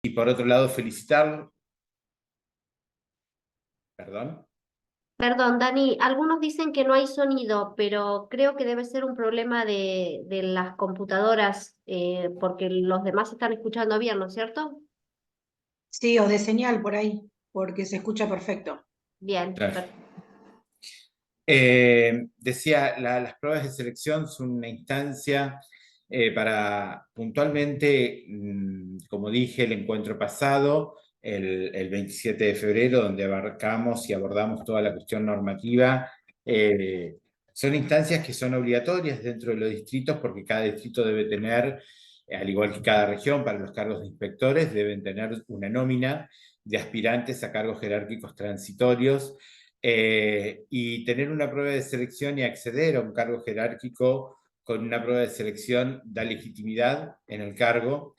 Y por otro lado, felicitarlo, perdón. Perdón, Dani, algunos dicen que no hay sonido, pero creo que debe ser un problema de las computadoras, porque los demás están escuchando bien, ¿no es cierto? Sí, o de señal por ahí, porque se escucha perfecto. Bien, Claro. Decía, las pruebas de selección son una instancia para puntualmente, como dije el encuentro pasado, el 27 de febrero, donde abarcamos y abordamos toda la cuestión normativa. Son instancias que son obligatorias dentro de los distritos porque cada distrito debe tener, al igual que cada región, para los cargos de inspectores, deben tener una nómina de aspirantes a cargos jerárquicos transitorios, y tener una prueba de selección y acceder a un cargo jerárquico con una prueba de selección da legitimidad en el cargo.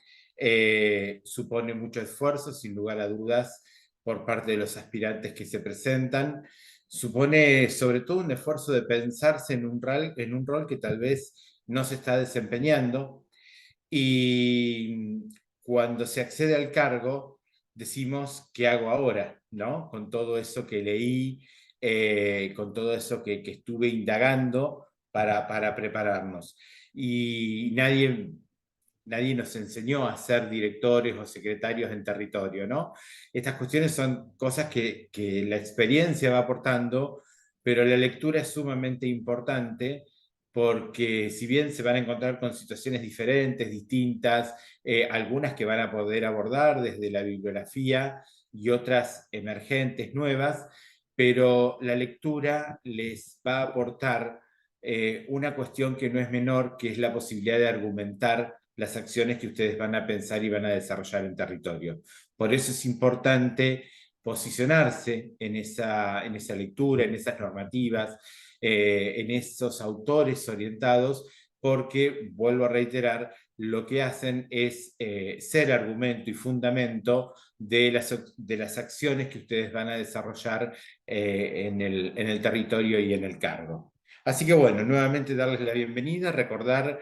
Supone mucho esfuerzo, sin lugar a dudas, por parte de los aspirantes que se presentan. Supone sobre todo un esfuerzo de pensarse en un rol que tal vez no se está desempeñando, y cuando se accede al cargo, decimos, ¿qué hago ahora? ¿No? Con todo eso que leí, con todo eso que estuve indagando para prepararnos. Y nadie nos enseñó a ser directores o secretarios en territorio, ¿no? Estas cuestiones son cosas que la experiencia va aportando, pero la lectura es sumamente importante porque si bien se van a encontrar con situaciones diferentes, distintas, algunas que van a poder abordar desde la bibliografía y otras emergentes, nuevas, pero la lectura les va a aportar una cuestión que no es menor, que es la posibilidad de argumentar las acciones que ustedes van a pensar y van a desarrollar en territorio. Por eso es importante posicionarse en esa lectura, en esas normativas, en esos autores orientados, porque, vuelvo a reiterar, lo que hacen es ser argumento y fundamento de las acciones que ustedes van a desarrollar en el territorio y en el cargo. Así que bueno, nuevamente darles la bienvenida, recordar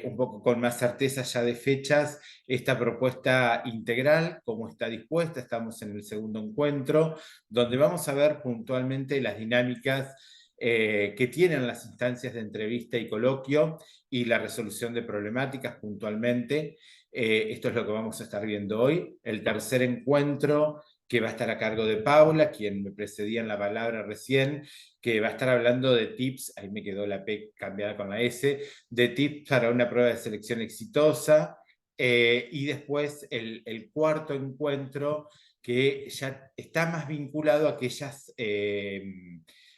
un poco con más certeza ya de fechas esta propuesta integral, cómo está dispuesta. Estamos en el segundo encuentro, donde vamos a ver puntualmente las dinámicas que tienen las instancias de entrevista y coloquio y la resolución de problemáticas puntualmente. Esto es lo que vamos a estar viendo hoy. El tercer encuentro, que va a estar a cargo de Paula, quien me precedía en la palabra recién, que va a estar hablando de tips, ahí me quedó la P cambiada con la S, de tips para una prueba de selección exitosa. Y después el cuarto encuentro, que ya está más vinculado a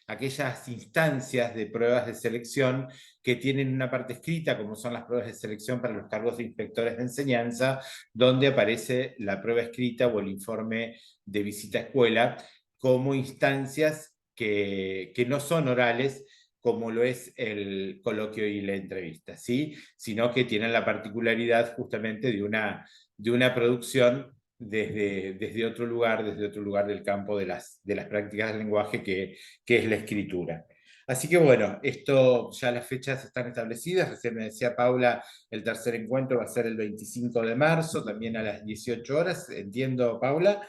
aquellas instancias de pruebas de selección que tienen una parte escrita, como son las pruebas de selección para los cargos de inspectores de enseñanza, donde aparece la prueba escrita o el informe de visita a escuela como instancias que no son orales, como lo es el coloquio y la entrevista, ¿sí? Sino que tienen la particularidad justamente de una producción desde otro lugar del campo de las prácticas del lenguaje, que es la escritura. Así que bueno, esto ya las fechas están establecidas. Recién me decía Paula, el tercer encuentro va a ser el 25 de marzo, también a las 18 horas, entiendo, Paula.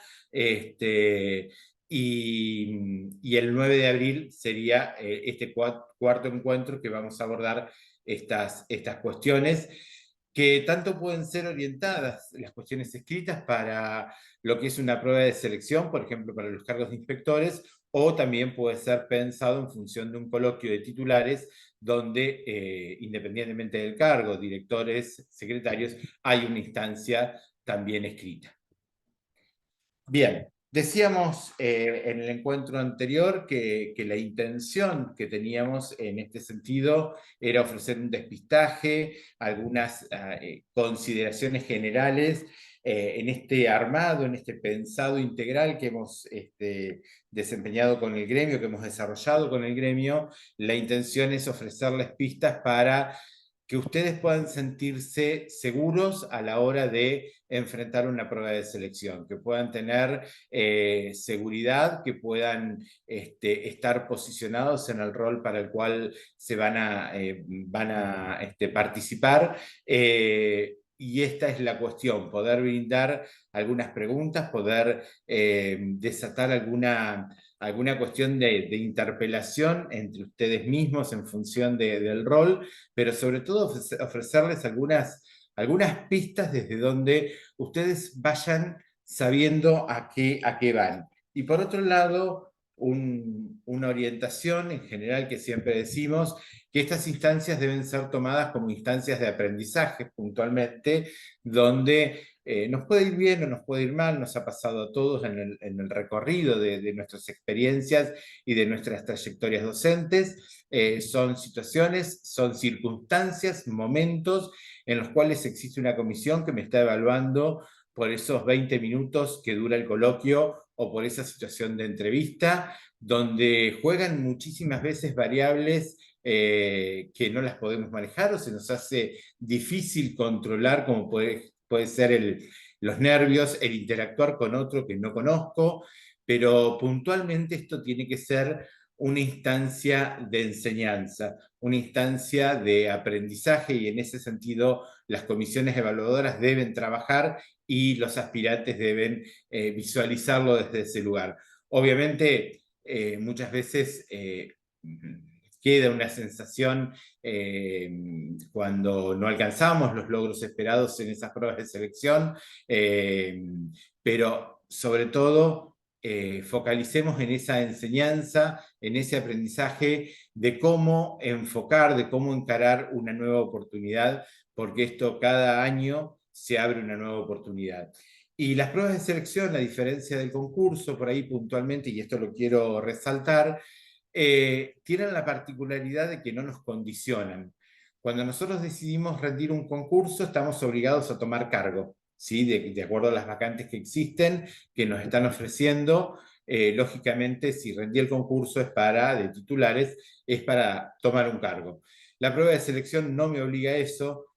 Y el 9 de abril sería este cuarto encuentro que vamos a abordar estas cuestiones, que tanto pueden ser orientadas, las cuestiones escritas, para lo que es una prueba de selección, por ejemplo, para los cargos de inspectores, o también puede ser pensado en función de un coloquio de titulares, donde, independientemente del cargo, directores, secretarios, hay una instancia también escrita. Bien, decíamos en el encuentro anterior que la intención que teníamos en este sentido era ofrecer un despistaje, algunas consideraciones generales en este armado, en este pensado integral que hemos desempeñado con el gremio, que hemos desarrollado con el gremio. La intención es ofrecerles pistas para que ustedes puedan sentirse seguros a la hora de enfrentar una prueba de selección, que puedan tener seguridad, que puedan estar posicionados en el rol para el cual van a participar, y esta es la cuestión, poder brindar algunas preguntas, poder desatar alguna cuestión de interpelación entre ustedes mismos en función del rol, pero sobre todo ofrecerles algunas pistas desde donde ustedes vayan sabiendo a qué van. Y por otro lado, una orientación en general que siempre decimos, que estas instancias deben ser tomadas como instancias de aprendizaje puntualmente, donde nos puede ir bien o nos puede ir mal, nos ha pasado a todos en el recorrido de nuestras experiencias y de nuestras trayectorias docentes. Son situaciones, son circunstancias, momentos en los cuales existe una comisión que me está evaluando por esos 20 minutos que dura el coloquio o por esa situación de entrevista, donde juegan muchísimas veces variables que no las podemos manejar o se nos hace difícil controlar, como puede ser los nervios, el interactuar con otro que no conozco, pero puntualmente esto tiene que ser una instancia de enseñanza, una instancia de aprendizaje, y en ese sentido las comisiones evaluadoras deben trabajar y los aspirantes deben visualizarlo desde ese lugar. Obviamente, muchas veces queda una sensación cuando no alcanzamos los logros esperados en esas pruebas de selección, pero sobre todo focalicemos en esa enseñanza, en ese aprendizaje de cómo enfocar, de cómo encarar una nueva oportunidad, porque esto cada año se abre una nueva oportunidad. Y las pruebas de selección, a diferencia del concurso, por ahí puntualmente, y esto lo quiero resaltar, tienen la particularidad de que no nos condicionan. Cuando nosotros decidimos rendir un concurso, estamos obligados a tomar cargo, ¿sí? De acuerdo a las vacantes que existen, que nos están ofreciendo. Lógicamente, si rendí el concurso de titulares, es para tomar un cargo. La prueba de selección no me obliga a eso.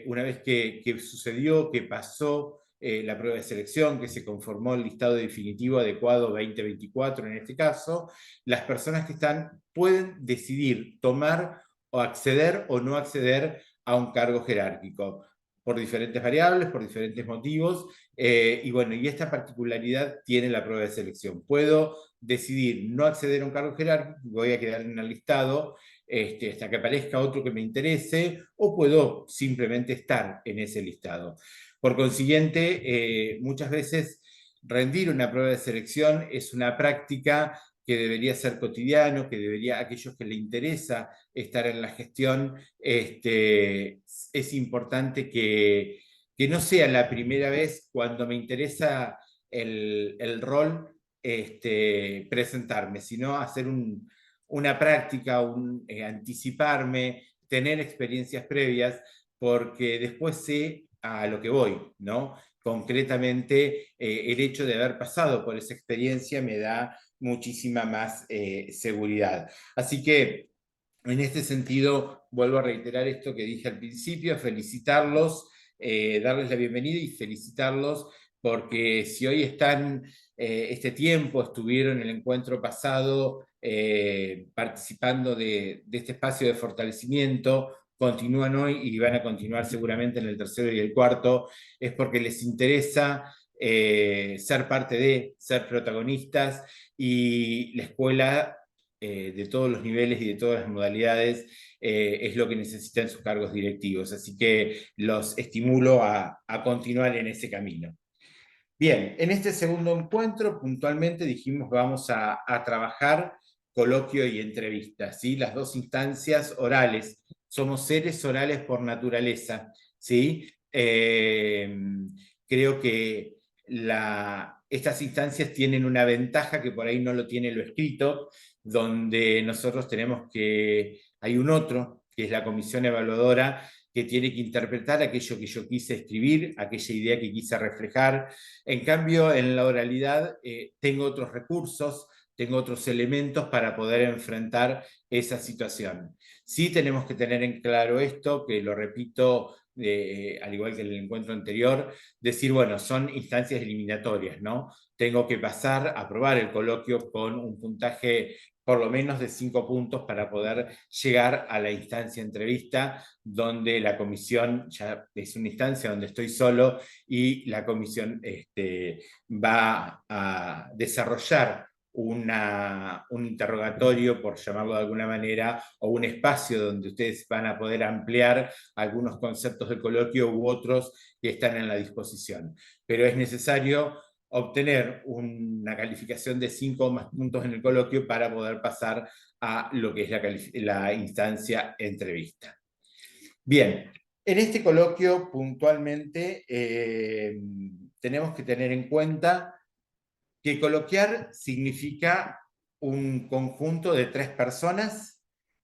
Una vez que sucedió, que pasó la prueba de selección, que se conformó el listado definitivo adecuado 2024 en este caso, las personas que están pueden decidir tomar o acceder o no acceder a un cargo jerárquico por diferentes variables, por diferentes motivos, y bueno, y esta particularidad tiene la prueba de selección. Puedo decidir no acceder a un cargo jerárquico, voy a quedar en el listado hasta que aparezca otro que me interese, o puedo simplemente estar en ese listado. Por consiguiente, muchas veces rendir una prueba de selección es una práctica que debería ser cotidiano, que debería, aquellos que le interesa estar en la gestión, es importante que no sea la primera vez cuando me interesa el rol presentarme, sino hacer una práctica, anticiparme, tener experiencias previas, porque después sé a lo que voy, ¿no? Concretamente, el hecho de haber pasado por esa experiencia me da muchísima más seguridad. Así que, en este sentido, vuelvo a reiterar esto que dije al principio, felicitarlos, darles la bienvenida y felicitarlos, porque si hoy están, este tiempo, estuvieron en el encuentro pasado participando de este espacio de fortalecimiento, continúan hoy y van a continuar seguramente en el tercero y el cuarto, es porque les interesa ser parte ser protagonistas, y la escuela de todos los niveles y de todas las modalidades es lo que necesitan sus cargos directivos. Así que los estimulo a continuar en ese camino. Bien, en este segundo encuentro puntualmente dijimos vamos a trabajar coloquio y entrevista, ¿sí? Las dos instancias orales. Somos seres orales por naturaleza, ¿sí? Creo que estas instancias tienen una ventaja que por ahí no lo tiene lo escrito, donde nosotros hay un otro, que es la comisión evaluadora, que tiene que interpretar aquello que yo quise escribir, aquella idea que quise reflejar. En cambio, en la oralidad tengo otros recursos, tengo otros elementos para poder enfrentar esa situación. Sí tenemos que tener en claro esto, que lo repito al igual que en el encuentro anterior, decir, bueno, son instancias eliminatorias, ¿no? Tengo que pasar a aprobar el coloquio con un puntaje por lo menos de 5 puntos para poder llegar a la instancia entrevista, donde la comisión ya es una instancia donde estoy solo y la comisión va a desarrollar un interrogatorio, por llamarlo de alguna manera, o un espacio donde ustedes van a poder ampliar algunos conceptos del coloquio u otros que están en la disposición. Pero es necesario obtener una calificación de 5 o más puntos en el coloquio para poder pasar a lo que es la instancia entrevista. Bien, en este coloquio puntualmente tenemos que tener en cuenta que coloquiar significa un conjunto de 3 personas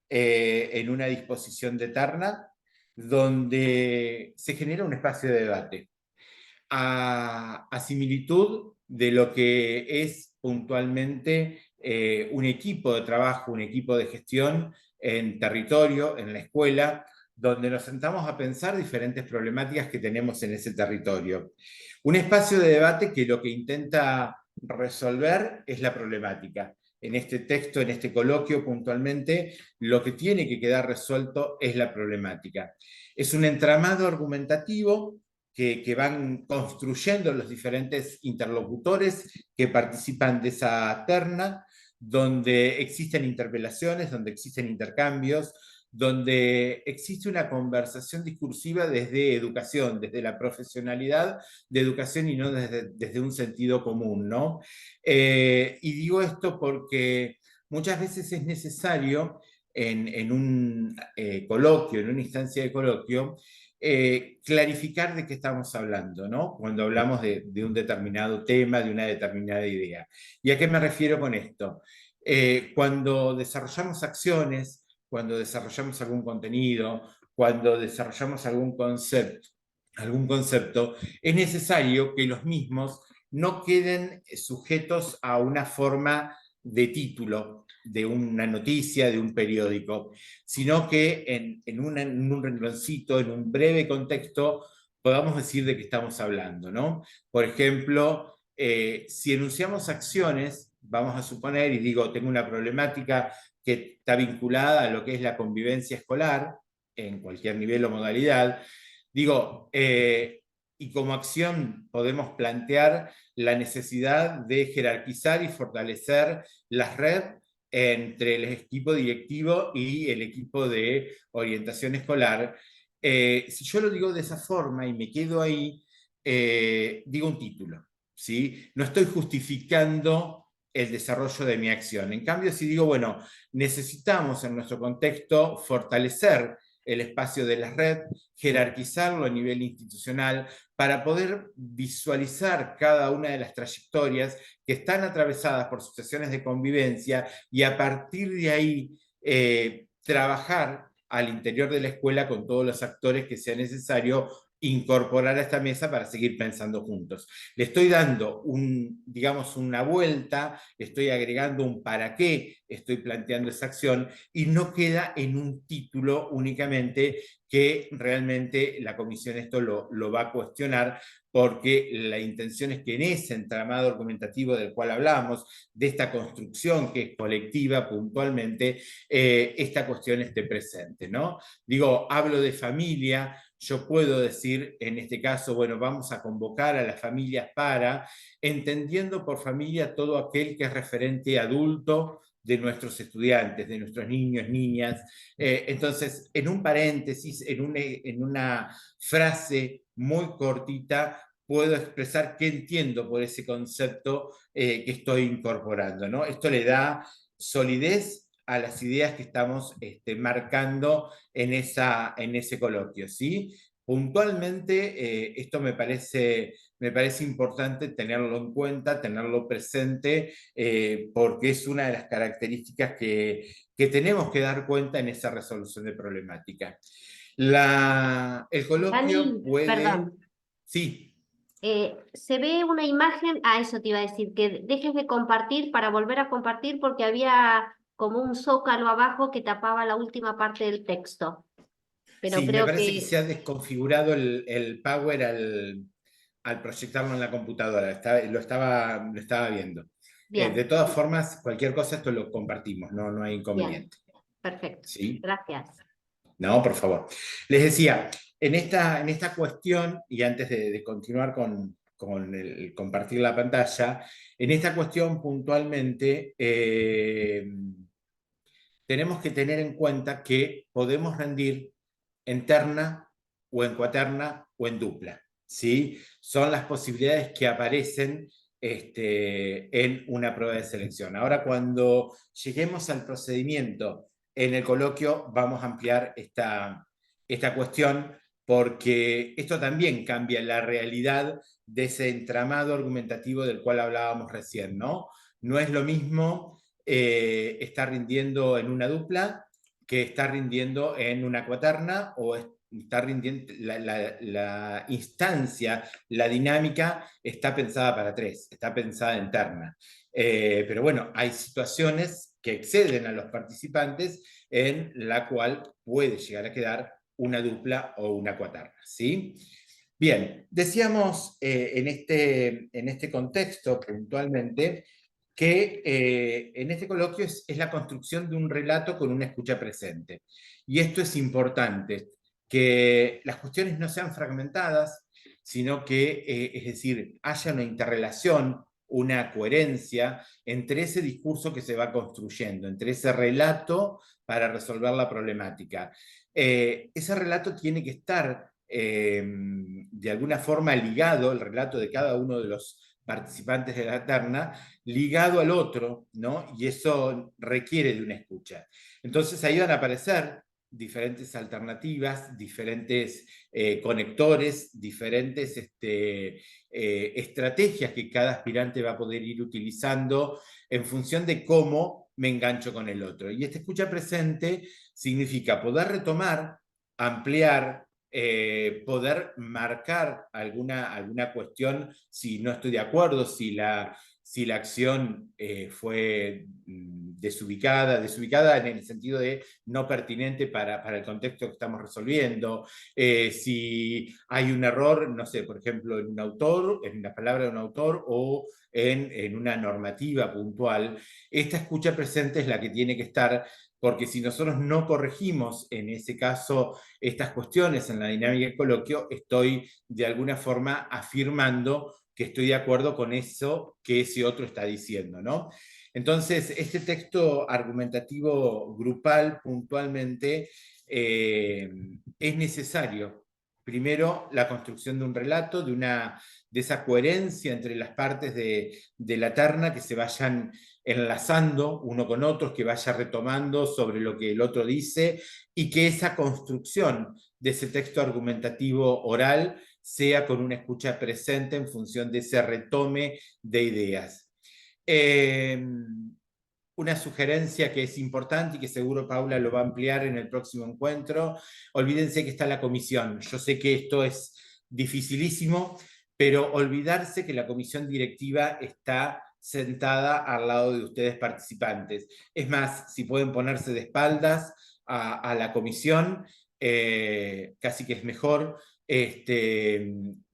en una disposición de terna donde se genera un espacio de debate. A similitud de lo que es puntualmente un equipo de trabajo, un equipo de gestión en territorio, en la escuela, donde nos sentamos a pensar diferentes problemáticas que tenemos en ese territorio. Un espacio de debate que lo que intenta resolver es la problemática. En este texto, en este coloquio puntualmente, lo que tiene que quedar resuelto es la problemática. Es un entramado argumentativo que van construyendo los diferentes interlocutores que participan de esa terna, donde existen interpelaciones, donde existen intercambios, donde existe una conversación discursiva desde educación, desde la profesionalidad de educación y no desde un sentido común, ¿no? Y digo esto porque muchas veces es necesario en un coloquio, en una instancia de coloquio, clarificar de qué estamos hablando, ¿no? Cuando hablamos de un determinado tema, de una determinada idea. ¿Y a qué me refiero con esto? Cuando desarrollamos acciones, cuando desarrollamos algún contenido, cuando desarrollamos algún concepto, es necesario que los mismos no queden sujetos a una forma de título de una noticia, de un periódico, sino que en un rengloncito, en un breve contexto, podamos decir de qué estamos hablando, ¿no? Por ejemplo, si enunciamos acciones, vamos a suponer, y digo, tengo una problemática que está vinculada a lo que es la convivencia escolar, en cualquier nivel o modalidad, digo, y como acción podemos plantear la necesidad de jerarquizar y fortalecer las redes entre el equipo directivo y el equipo de orientación escolar. Si yo lo digo de esa forma y me quedo ahí, digo un título, ¿sí? No estoy justificando el desarrollo de mi acción. En cambio, si digo, bueno, necesitamos en nuestro contexto fortalecer el espacio de la red, jerarquizarlo a nivel institucional para poder visualizar cada una de las trayectorias que están atravesadas por situaciones de convivencia y a partir de ahí trabajar al interior de la escuela con todos los actores que sea necesario incorporar a esta mesa para seguir pensando juntos. Le estoy dando digamos, una vuelta, estoy agregando un para qué estoy planteando esa acción y no queda en un título únicamente que realmente la comisión esto lo va a cuestionar porque la intención es que en ese entramado argumentativo del cual hablamos, de esta construcción que es colectiva puntualmente, esta cuestión esté presente, ¿no? Digo, hablo de familia, yo puedo decir, en este caso, bueno, vamos a convocar a las familias para, entendiendo por familia todo aquel que es referente adulto de nuestros estudiantes, de nuestros niños, niñas. Entonces, en un paréntesis, en una frase muy cortita, puedo expresar qué entiendo por ese concepto que estoy incorporando, ¿no? Esto le da solidez a las ideas que estamos marcando en ese coloquio, ¿sí? Puntualmente, esto me parece importante tenerlo en cuenta, tenerlo presente, porque es una de las características que tenemos que dar cuenta en esa resolución de problemática. El coloquio Dani, puede... perdón. Sí. Se ve una imagen, a eso te iba a decir, que dejes de compartir para volver a compartir porque había como un zócalo abajo que tapaba la última parte del texto. pero Sí, me creo parece que que, se ha desconfigurado el Power al proyectarlo en la computadora. Lo estaba viendo. De bien, todas formas, cualquier cosa, esto lo compartimos, no hay bien, inconveniente. perfecto. ¿Sí? Gracias. No, por favor. Les decía, en esta cuestión, y antes de continuar con el compartir la pantalla, en esta cuestión puntualmente tenemos que tener en cuenta que podemos rendir en terna o en cuaterna o en dupla. ¿Sí? Son las posibilidades que aparecen en una prueba de selección. Ahora, cuando lleguemos al procedimiento en el coloquio, vamos a ampliar esta cuestión porque esto también cambia la realidad de ese entramado argumentativo del cual hablábamos recién, ¿no? No es lo mismo estar rindiendo en una dupla que estar rindiendo en una cuaterna o está rindiendo, la instancia, la dinámica está pensada para tres, está pensada en terna. Pero bueno, hay situaciones que exceden a los participantes en la cual puede llegar a quedar una dupla o una cuaterna, ¿sí? Bien, decíamos en este contexto puntualmente que en este coloquio es la construcción de un relato con una escucha presente. Y esto es importante, que las cuestiones no sean fragmentadas, sino que, es decir, haya una interrelación, una coherencia entre ese discurso que se va construyendo, entre ese relato para resolver la problemática. Ese relato tiene que estar de alguna forma ligado, el relato de cada uno de los participantes de la terna, ligado al otro, ¿no? Y eso requiere de una escucha. Entonces ahí van a aparecer diferentes alternativas, diferentes conectores, diferentes estrategias que cada aspirante va a poder ir utilizando en función de cómo me engancho con el otro. Y esta escucha presente significa poder retomar, ampliar, poder marcar alguna cuestión si no estoy de acuerdo, si la acción fue desubicada en el sentido de no pertinente para el contexto que estamos resolviendo, si hay un error, no sé, por ejemplo, en un autor, en la palabra de un autor o en una normativa puntual. Esta escucha presente es la que tiene que estar, porque si nosotros no corregimos en ese caso estas cuestiones en la dinámica del coloquio, estoy de alguna forma afirmando que estoy de acuerdo con eso que ese otro está diciendo, ¿no? Entonces, este texto argumentativo grupal puntualmente es necesario. Primero, la construcción de un relato, de esa coherencia entre las partes de la terna que se vayan enlazando uno con otros, que vaya retomando sobre lo que el otro dice y que esa construcción de ese texto argumentativo oral sea con una escucha presente en función de ese retome de ideas. Una sugerencia que es importante y que seguro Paula lo va a ampliar en el próximo encuentro. Olvídense que está la comisión. Yo sé que esto es dificilísimo, pero olvidarse que la comisión directiva está sentada al lado de ustedes participantes. Es más, si pueden ponerse de espaldas a la comisión, casi que es mejor.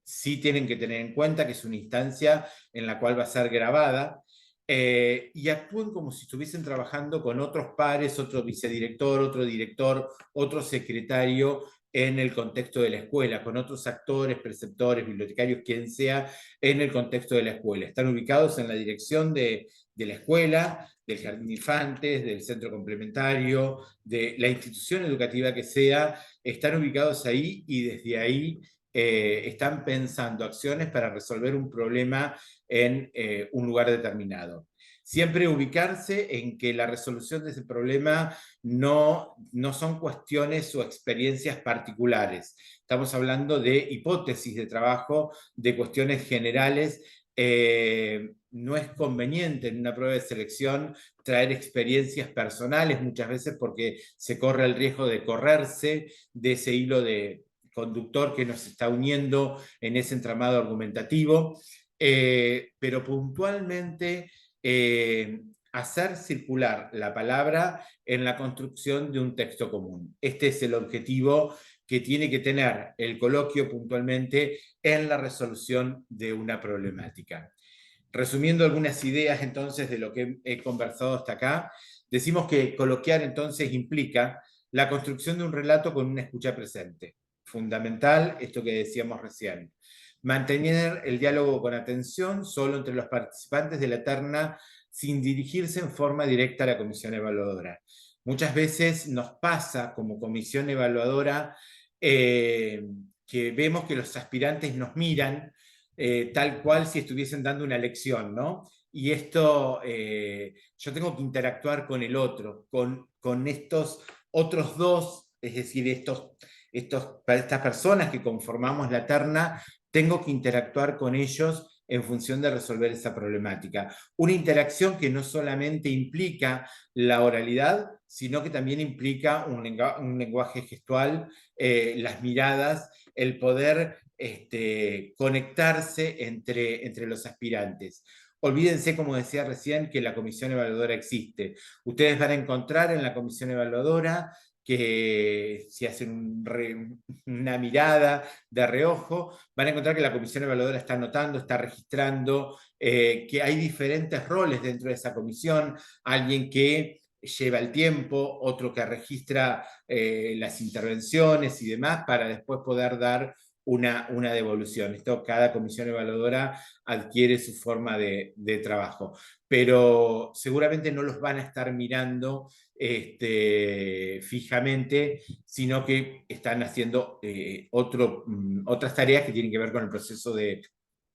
Sí tienen que tener en cuenta que es una instancia en la cual va a ser grabada, y actúen como si estuviesen trabajando con otros pares, otro vicedirector, otro director, otro secretario en el contexto de la escuela, con otros actores, preceptores, bibliotecarios, quien sea, en el contexto de la escuela. Están ubicados en la dirección de la escuela, del jardín de infantes, del centro complementario, de la institución educativa que sea, están ubicados ahí y desde ahí están pensando acciones para resolver un problema en un lugar determinado. Siempre ubicarse en que la resolución de ese problema no son cuestiones o experiencias particulares. Estamos hablando de hipótesis de trabajo, de cuestiones generales. No es conveniente en una prueba de selección traer experiencias personales muchas veces porque se corre el riesgo de correrse de ese hilo de conductor que nos está uniendo en ese entramado argumentativo. Pero puntualmente hacer circular la palabra en la construcción de un texto común. Este es el objetivo que tiene que tener el coloquio puntualmente en la resolución de una problemática. Resumiendo algunas ideas entonces de lo que he conversado hasta acá, decimos que coloquiar entonces implica la construcción de un relato con una escucha presente. Fundamental, esto que decíamos recién. Mantener el diálogo con atención solo entre los participantes de la terna sin dirigirse en forma directa a la comisión evaluadora. Muchas veces nos pasa como comisión evaluadora que vemos que los aspirantes nos miran tal cual si estuviesen dando una lección, ¿no? Y esto, yo tengo que interactuar con el otro, con estos otros dos, es decir, estas personas que conformamos la terna, tengo que interactuar con ellos en función de resolver esa problemática. Una interacción que no solamente implica la oralidad, sino que también implica un lenguaje gestual, las miradas, el poder conectarse entre los aspirantes. Olvídense, como decía recién, que la comisión evaluadora existe. Ustedes van a encontrar en la comisión evaluadora que si hacen una mirada de reojo, van a encontrar que la comisión evaluadora está anotando, está registrando, que hay diferentes roles dentro de esa comisión, alguien que lleva el tiempo, otro que registra las intervenciones y demás, para después poder dar una devolución. Esto, cada comisión evaluadora adquiere su forma de trabajo, pero seguramente no los van a estar mirando fijamente, sino que están haciendo otras tareas que tienen que ver con el proceso de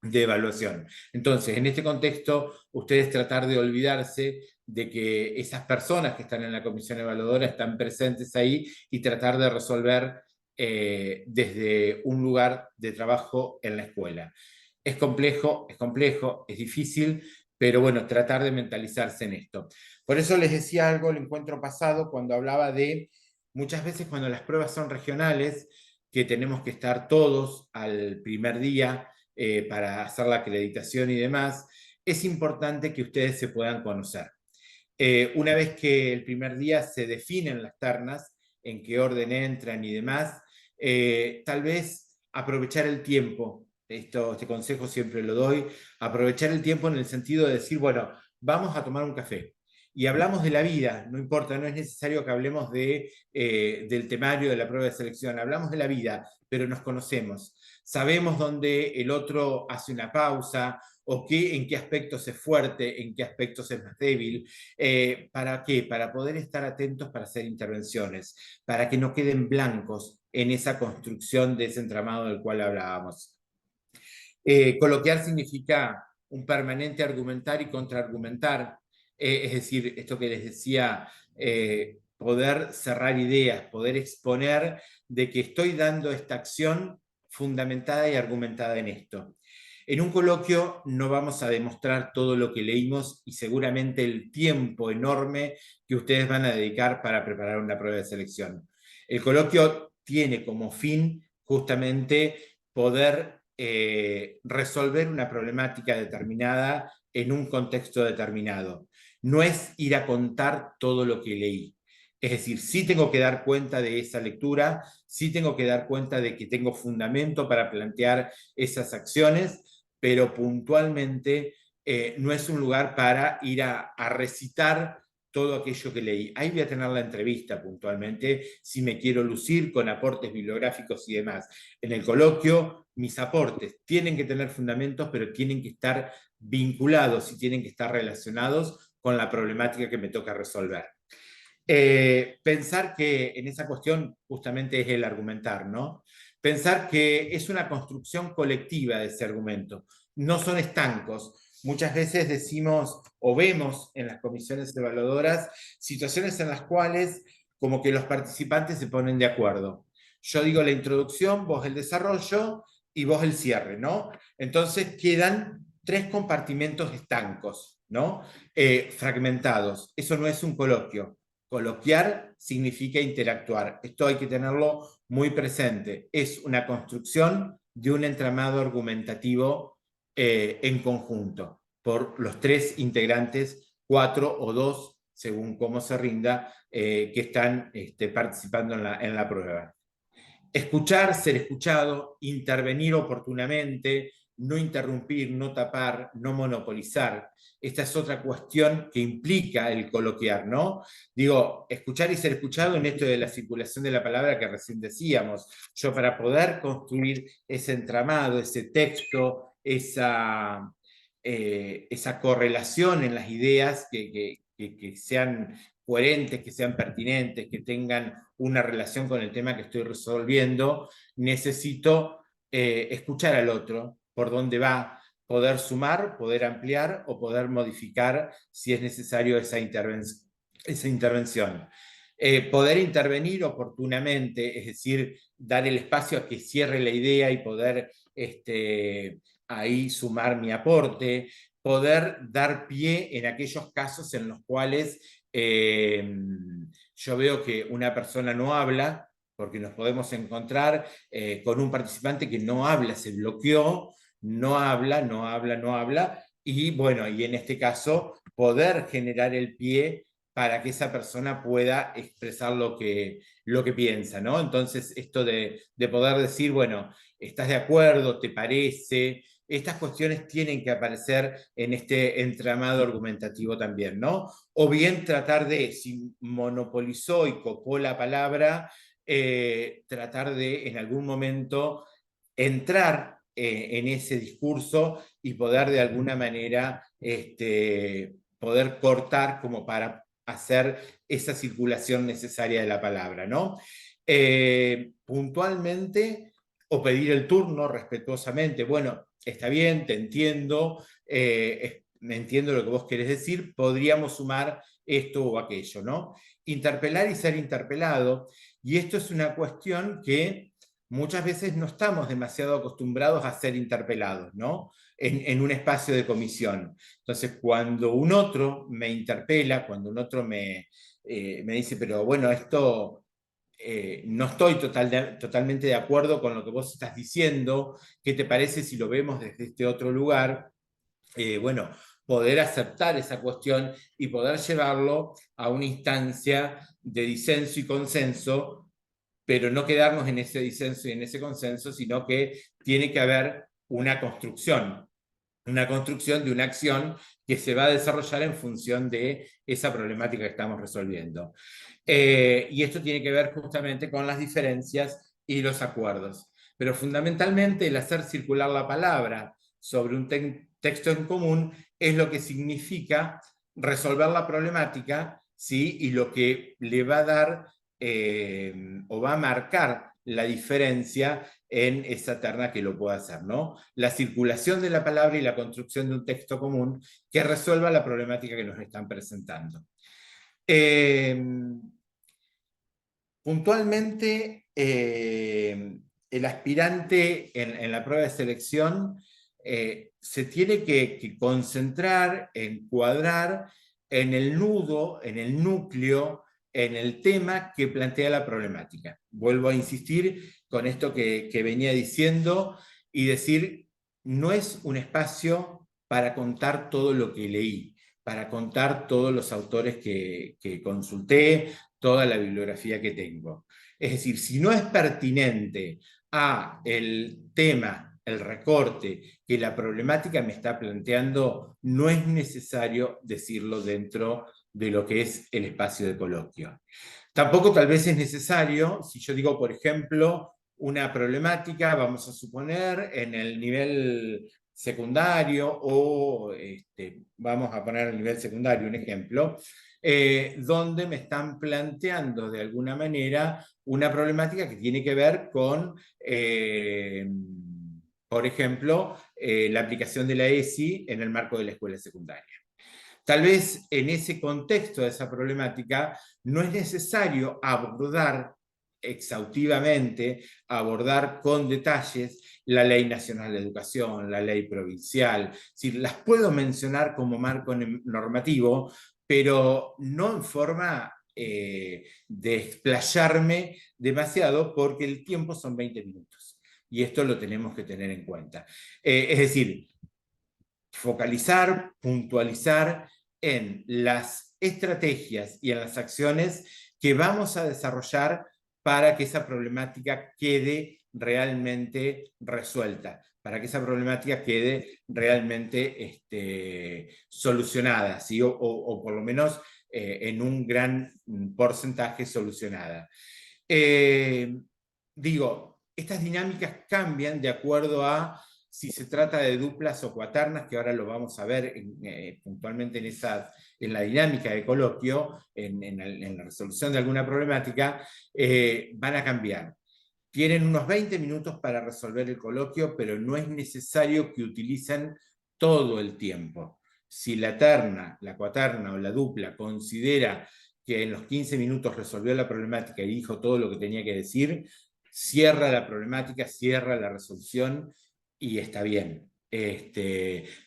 evaluación. Entonces, en este contexto, ustedes tratar de olvidarse de que esas personas que están en la comisión evaluadora están presentes ahí y tratar de resolver desde un lugar de trabajo en la escuela. Es complejo, es difícil, pero bueno, tratar de mentalizarse en esto. Por eso les decía algo el encuentro pasado cuando hablaba de muchas veces cuando las pruebas son regionales, que tenemos que estar todos al primer día para hacer la acreditación y demás, es importante que ustedes se puedan conocer. Una vez que el primer día se definen las ternas, en qué orden entran y demás, tal vez aprovechar el tiempo. Este consejo siempre lo doy, aprovechar el tiempo en el sentido de decir, bueno, vamos a tomar un café. Y hablamos de la vida, no importa, no es necesario que hablemos del temario de la prueba de selección, hablamos de la vida, pero nos conocemos. Sabemos dónde el otro hace una pausa, o en qué aspectos es fuerte, en qué aspectos es más débil. ¿Para qué? Para poder estar atentos para hacer intervenciones, para que no queden blancos en esa construcción de ese entramado del cual hablábamos. Coloquiar significa un permanente argumentar y contraargumentar, es decir, esto que les decía, poder cerrar ideas, poder exponer de que estoy dando esta acción fundamentada y argumentada en esto. En un coloquio no vamos a demostrar todo lo que leímos y seguramente el tiempo enorme que ustedes van a dedicar para preparar una prueba de selección. El coloquio tiene como fin justamente poder resolver una problemática determinada en un contexto determinado. No es ir a contar todo lo que leí. Es decir, sí tengo que dar cuenta de esa lectura, sí tengo que dar cuenta de que tengo fundamento para plantear esas acciones, pero puntualmente no es un lugar para ir a recitar todo aquello que leí. Ahí voy a tener la entrevista puntualmente, si me quiero lucir con aportes bibliográficos y demás. En el coloquio, mis aportes tienen que tener fundamentos, pero tienen que estar vinculados y tienen que estar relacionados con la problemática que me toca resolver. Pensar que en esa cuestión justamente es el argumentar, ¿no? Pensar que es una construcción colectiva de ese argumento, no son estancos. Muchas veces decimos o vemos en las comisiones evaluadoras situaciones en las cuales como que los participantes se ponen de acuerdo. Yo digo la introducción, vos el desarrollo y vos el cierre, ¿no? Entonces quedan 3 compartimentos estancos, ¿no? Fragmentados. Eso no es un coloquio. Coloquiar significa interactuar. Esto hay que tenerlo muy presente. Es una construcción de un entramado argumentativo en conjunto por los 3 integrantes, 4 o 2, según cómo se rinda, que están participando en la prueba. Escuchar, ser escuchado, intervenir oportunamente, no interrumpir, no tapar, no monopolizar. Esta es otra cuestión que implica el coloquiar, ¿no? Digo, escuchar y ser escuchado en esto de la circulación de la palabra que recién decíamos. Yo para poder construir ese entramado, ese texto, esa correlación en las ideas que sean coherentes, que sean pertinentes, que tengan una relación con el tema que estoy resolviendo, necesito escuchar al otro, por dónde va, poder sumar, poder ampliar o poder modificar si es necesario esa intervención. Poder intervenir oportunamente, es decir, dar el espacio a que cierre la idea y poder ahí sumar mi aporte, poder dar pie en aquellos casos en los cuales yo veo que una persona no habla, porque nos podemos encontrar con un participante que no habla, se bloqueó, no habla, no habla, no habla, y bueno, y en este caso poder generar el pie para que esa persona pueda expresar lo que piensa, ¿no? Entonces, esto de poder decir, bueno, ¿estás de acuerdo? ¿Te parece? Estas cuestiones tienen que aparecer en este entramado argumentativo también, ¿no? O bien tratar de, si monopolizó y copó la palabra, tratar de en algún momento entrar en ese discurso y poder de alguna manera poder cortar como para hacer esa circulación necesaria de la palabra, ¿no? Puntualmente, o pedir el turno respetuosamente, bueno, está bien, te entiendo, entiendo lo que vos querés decir, podríamos sumar esto o aquello, ¿no? Interpelar y ser interpelado, y esto es una cuestión que muchas veces no estamos demasiado acostumbrados a ser interpelados, ¿no? En un espacio de comisión. Entonces, cuando un otro me interpela, cuando un otro me dice, pero bueno, esto no estoy totalmente de acuerdo con lo que vos estás diciendo, ¿qué te parece si lo vemos desde este otro lugar? Bueno, poder aceptar esa cuestión y poder llevarlo a una instancia de disenso y consenso, pero no quedarnos en ese disenso y en ese consenso, sino que tiene que haber una construcción de una acción que se va a desarrollar en función de esa problemática que estamos resolviendo. Y esto tiene que ver justamente con las diferencias y los acuerdos. Pero fundamentalmente el hacer circular la palabra sobre un texto en común es lo que significa resolver la problemática, ¿sí? Y lo que le va a dar o va a marcar la diferencia en esa terna que lo pueda hacer, ¿no? La circulación de la palabra y la construcción de un texto común que resuelva la problemática que nos están presentando. Puntualmente, el aspirante en la prueba de selección se tiene que concentrar, encuadrar en el nudo, en el núcleo, en el tema que plantea la problemática. Vuelvo a insistir con esto que venía diciendo y decir, no es un espacio para contar todo lo que leí, para contar todos los autores que consulté, toda la bibliografía que tengo. Es decir, si no es pertinente a el tema, el recorte, que la problemática me está planteando, no es necesario decirlo dentro de lo que es el espacio de coloquio. Tampoco tal vez es necesario, si yo digo, por ejemplo, una problemática, vamos a suponer, en el nivel secundario o vamos a poner el nivel secundario un ejemplo, donde me están planteando de alguna manera una problemática que tiene que ver con, por ejemplo, la aplicación de la ESI en el marco de la escuela secundaria. Tal vez en ese contexto de esa problemática no es necesario abordar exhaustivamente, abordar con detalles la Ley Nacional de Educación, la ley provincial. Si las puedo mencionar como marco normativo, pero no en forma de explayarme demasiado, porque el tiempo son 20 minutos. Y esto lo tenemos que tener en cuenta. Es decir, focalizar, puntualizar en las estrategias y en las acciones que vamos a desarrollar para que esa problemática quede realmente resuelta, para que esa problemática quede realmente solucionada, ¿sí? O por lo menos en un gran porcentaje solucionada. Digo, estas dinámicas cambian de acuerdo a si se trata de duplas o cuaternas, que ahora lo vamos a ver puntualmente en la dinámica de coloquio, en la resolución de alguna problemática, van a cambiar. Tienen unos 20 minutos para resolver el coloquio, pero no es necesario que utilicen todo el tiempo. Si la terna, la cuaterna o la dupla considera que en los 15 minutos resolvió la problemática y dijo todo lo que tenía que decir, cierra la problemática, cierra la resolución y está bien.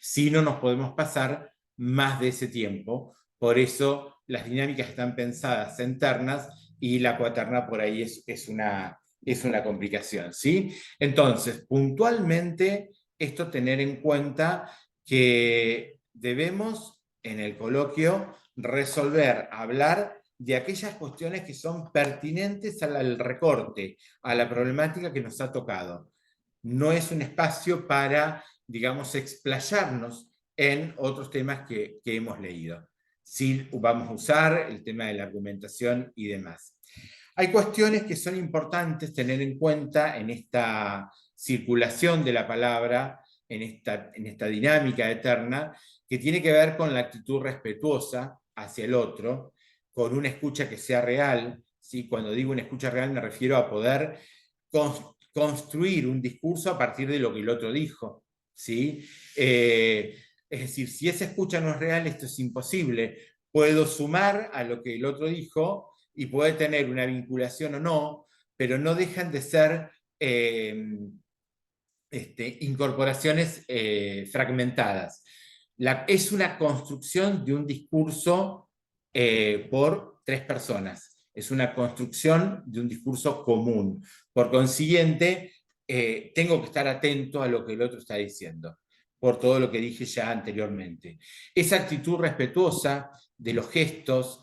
Si no nos podemos pasar más de ese tiempo, por eso las dinámicas están pensadas en ternas y la cuaterna por ahí es una complicación, ¿sí? Entonces, puntualmente, esto tener en cuenta que debemos en el coloquio resolver, hablar de aquellas cuestiones que son pertinentes al recorte, a la problemática que nos ha tocado. No es un espacio para, digamos, explayarnos en otros temas que hemos leído. Sí, vamos a usar el tema de la argumentación y demás. Hay cuestiones que son importantes tener en cuenta en esta circulación de la palabra, en esta dinámica eterna, que tiene que ver con la actitud respetuosa hacia el otro, con una escucha que sea real. ¿Sí? Cuando digo una escucha real me refiero a poder construir un discurso a partir de lo que el otro dijo. ¿Sí? Es decir, si esa escucha no es real, esto es imposible. Puedo sumar a lo que el otro dijo y puede tener una vinculación o no, pero no dejan de ser incorporaciones fragmentadas. Es una construcción de un discurso por tres personas. Es una construcción de un discurso común. Por consiguiente, tengo que estar atento a lo que el otro está diciendo, por todo lo que dije ya anteriormente. Esa actitud respetuosa de los gestos,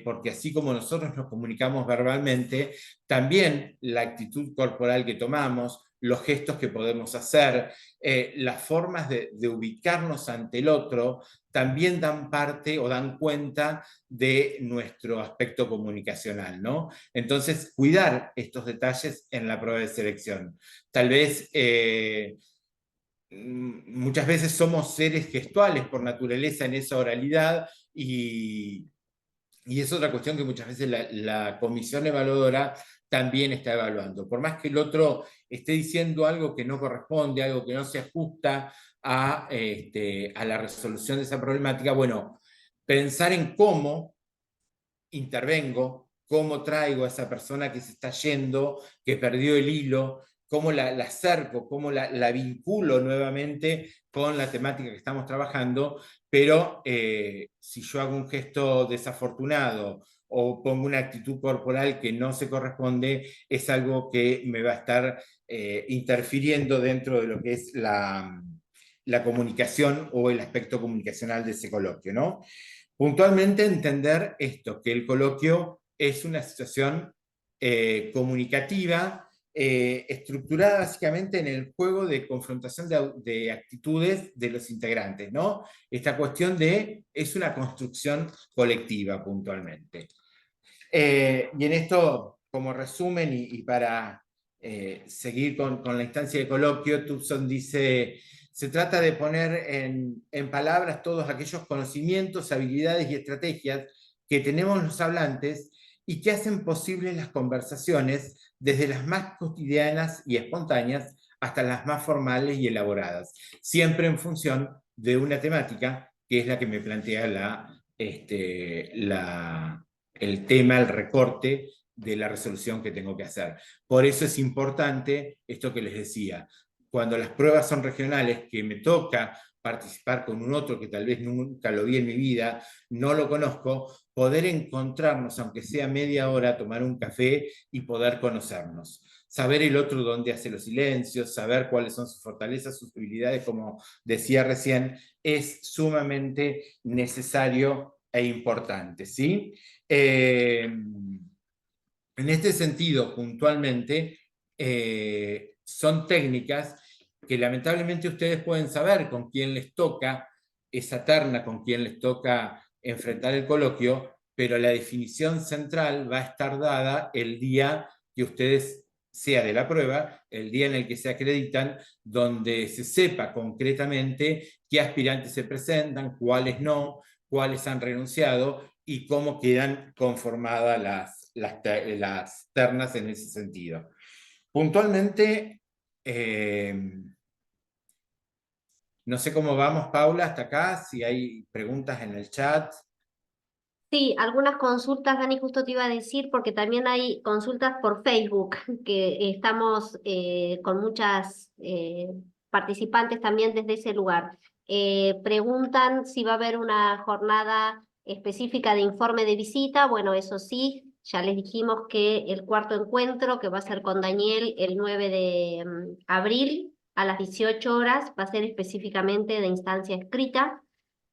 porque así como nosotros nos comunicamos verbalmente, también la actitud corporal que tomamos, los gestos que podemos hacer, las formas de ubicarnos ante el otro, también dan parte o dan cuenta de nuestro aspecto comunicacional, ¿no? Entonces, cuidar estos detalles en la prueba de selección. Tal vez muchas veces somos seres gestuales por naturaleza en esa oralidad y es otra cuestión que muchas veces la comisión evaluadora también está evaluando. Por más que el otro esté diciendo algo que no corresponde, algo que no se ajusta a la resolución de esa problemática, bueno, pensar en cómo intervengo, cómo traigo a esa persona que se está yendo, que perdió el hilo, cómo la acerco, cómo la vinculo nuevamente con la temática que estamos trabajando, pero si yo hago un gesto desafortunado o pongo una actitud corporal que no se corresponde, es algo que me va a estar interfiriendo dentro de lo que es la comunicación o el aspecto comunicacional de ese coloquio, ¿no? Puntualmente entender esto, que el coloquio es una situación comunicativa, estructurada básicamente en el juego de confrontación de actitudes de los integrantes, ¿no? Esta cuestión es una construcción colectiva puntualmente. Y en esto, como resumen y para seguir con la instancia de coloquio, Tubson dice: se trata de poner en palabras todos aquellos conocimientos, habilidades y estrategias que tenemos los hablantes y que hacen posibles las conversaciones desde las más cotidianas y espontáneas hasta las más formales y elaboradas, siempre en función de una temática que es la que me plantea el tema, el recorte de la resolución que tengo que hacer. Por eso es importante esto que les decía. Cuando las pruebas son regionales, que me toca participar con un otro que tal vez nunca lo vi en mi vida, no lo conozco, poder encontrarnos, aunque sea media hora, tomar un café y poder conocernos. Saber el otro dónde hace los silencios, saber cuáles son sus fortalezas, sus debilidades, como decía recién, es sumamente necesario e importante, ¿sí? En este sentido, puntualmente, son técnicas que lamentablemente ustedes pueden saber con quién les toca esa terna, con quién les toca enfrentar el coloquio, pero la definición central va a estar dada el día que ustedes sea de la prueba, el día en el que se acreditan, donde se sepa concretamente qué aspirantes se presentan, cuáles no, cuáles han renunciado y cómo quedan conformadas las ternas en ese sentido. Puntualmente, no sé cómo vamos, Paula, hasta acá, si hay preguntas en el chat. Sí, algunas consultas, Dani, justo te iba a decir, porque también hay consultas por Facebook, que estamos con muchas participantes también desde ese lugar. Preguntan si va a haber una jornada específica de informe de visita. Bueno, eso sí, ya les dijimos que el cuarto encuentro, que va a ser con Daniel el 9 de abril a las 18 horas, va a ser específicamente de instancia escrita.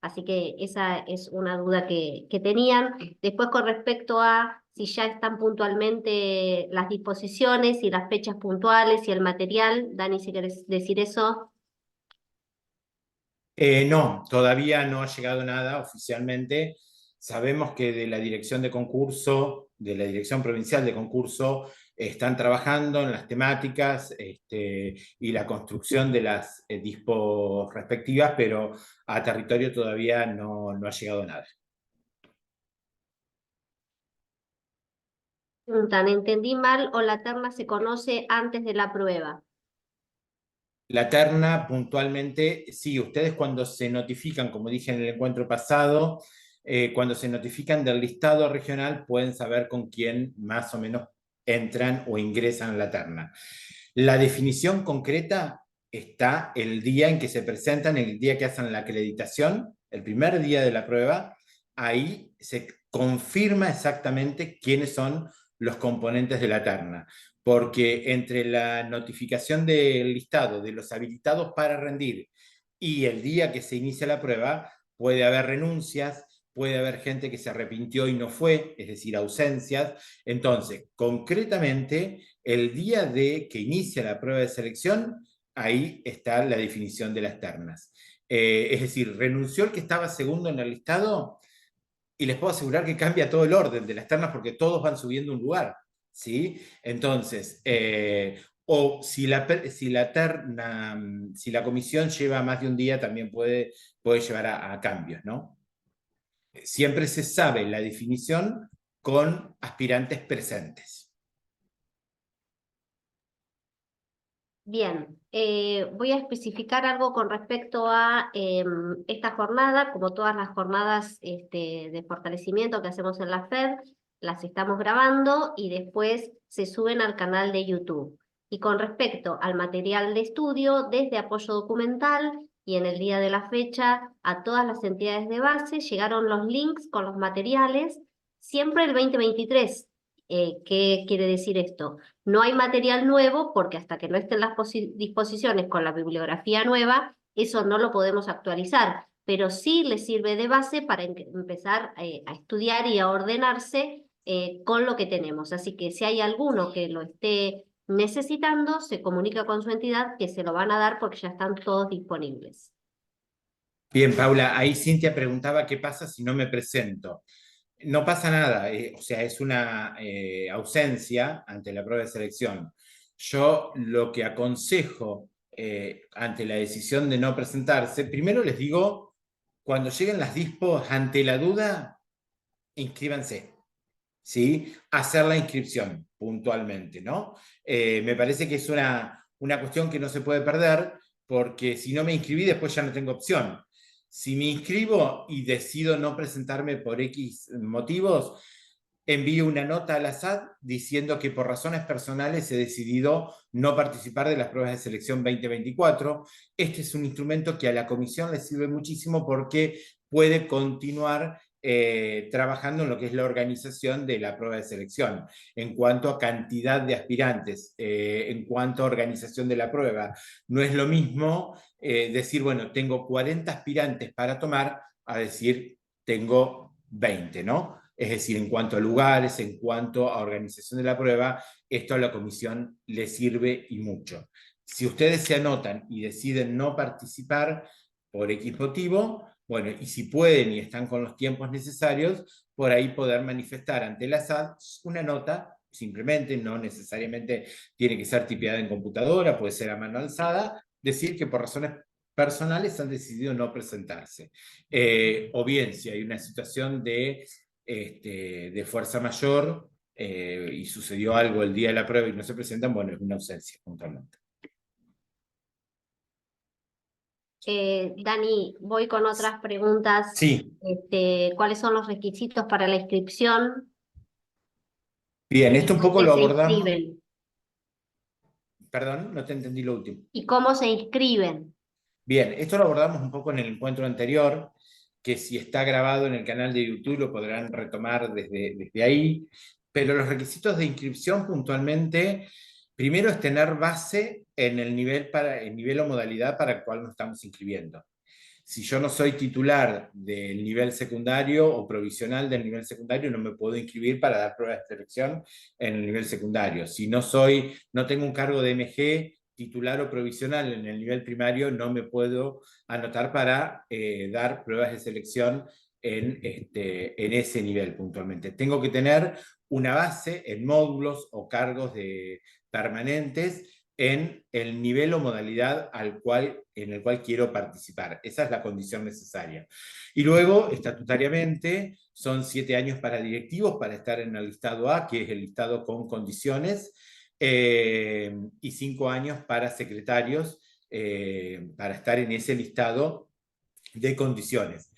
Así que esa es una duda que tenían. Después, con respecto a si ya están puntualmente las disposiciones y las fechas puntuales y el material, Dani, si querés decir eso. No, todavía no ha llegado nada oficialmente. Sabemos que de la dirección de concurso, de la dirección provincial de concurso, están trabajando en las temáticas y la construcción de las dispos respectivas, pero a territorio todavía no ha llegado nada. Preguntan, ¿entendí mal o la terna se conoce antes de la prueba? La terna, puntualmente, sí, ustedes cuando se notifican, como dije en el encuentro pasado, cuando se notifican del listado regional, pueden saber con quién más o menos entran o ingresan a la terna. La definición concreta está el día en que se presentan, el día que hacen la acreditación, el primer día de la prueba, ahí se confirma exactamente quiénes son los componentes de la terna, porque entre la notificación del listado de los habilitados para rendir y el día que se inicia la prueba, puede haber renuncias, puede haber gente que se arrepintió y no fue, es decir, ausencias. Entonces, concretamente, el día de que inicia la prueba de selección, ahí está la definición de las ternas. Es decir, renunció el que estaba segundo en el listado y les puedo asegurar que cambia todo el orden de las ternas porque todos van subiendo un lugar, ¿sí? Entonces, o si la terna, si la comisión lleva más de un día, también puede llevar a cambios, ¿no? Siempre se sabe la definición con aspirantes presentes. Bien, voy a especificar algo con respecto a esta jornada, como todas las jornadas de fortalecimiento que hacemos en la FED, las estamos grabando y después se suben al canal de YouTube. Y con respecto al material de estudio, desde apoyo documental y en el día de la fecha, a todas las entidades de base llegaron los links con los materiales, siempre el 2023. ¿Qué quiere decir esto? No hay material nuevo porque hasta que no estén las disposiciones con la bibliografía nueva, eso no lo podemos actualizar, pero sí les sirve de base para empezar a estudiar y a ordenarse con lo que tenemos. Así que si hay alguno que lo esté necesitando, se comunica con su entidad que se lo van a dar porque ya están todos disponibles. Bien, Paula, ahí Cintia preguntaba qué pasa si no me presento. No pasa nada, o sea, es una ausencia ante la prueba de selección. Yo lo que aconsejo ante la decisión de no presentarse, primero les digo, cuando lleguen las dispos, ante la duda, inscríbanse, ¿sí? Hacer la inscripción puntualmente, ¿no? Me parece que es una cuestión que no se puede perder, porque si no me inscribí, después ya no tengo opción. Si me inscribo y decido no presentarme por X motivos, envío una nota a la SAT diciendo que por razones personales he decidido no participar de las pruebas de selección 2024. Este es un instrumento que a la comisión le sirve muchísimo porque puede continuar trabajando en lo que es la organización de la prueba de selección, en cuanto a cantidad de aspirantes, en cuanto a organización de la prueba. No es lo mismo decir, bueno, tengo 40 aspirantes para tomar, a decir, tengo 20, ¿no? es decir, en cuanto a lugares, en cuanto a organización de la prueba, esto a la comisión le sirve y mucho. Si ustedes se anotan y deciden no participar por X motivo, bueno, y si pueden y están con los tiempos necesarios, por ahí poder manifestar ante la SAD una nota, simplemente, no necesariamente tiene que ser tipeada en computadora, puede ser a mano alzada, decir que por razones personales han decidido no presentarse. O bien, si hay una situación de fuerza mayor y sucedió algo el día de la prueba y no se presentan, bueno, es una ausencia puntualmente. Dani, voy con otras preguntas. Sí, ¿Cuáles son los requisitos para la inscripción bien, y esto un poco dónde lo se abordamos. inscriben? Perdón, no te entendí lo último. ¿Y cómo se inscriben? Bien, esto lo abordamos un poco en el encuentro anterior, que si está grabado en el canal de YouTube lo podrán retomar desde ahí, pero los requisitos de inscripción puntualmente, primero es tener base en el nivel o modalidad para el cual nos estamos inscribiendo. Si yo no soy titular del nivel secundario o provisional del nivel secundario, no me puedo inscribir para dar pruebas de selección en el nivel secundario. Si no tengo un cargo de MG titular o provisional en el nivel primario, no me puedo anotar para dar pruebas de selección en ese nivel puntualmente. Tengo que tener una base en módulos o cargos permanentes en el nivel o modalidad en el cual quiero participar. Esa es la condición necesaria. Y luego, estatutariamente, son 7 años para directivos para estar en el listado A, que es el listado con condiciones, y 5 años para secretarios, para estar en ese listado de condiciones.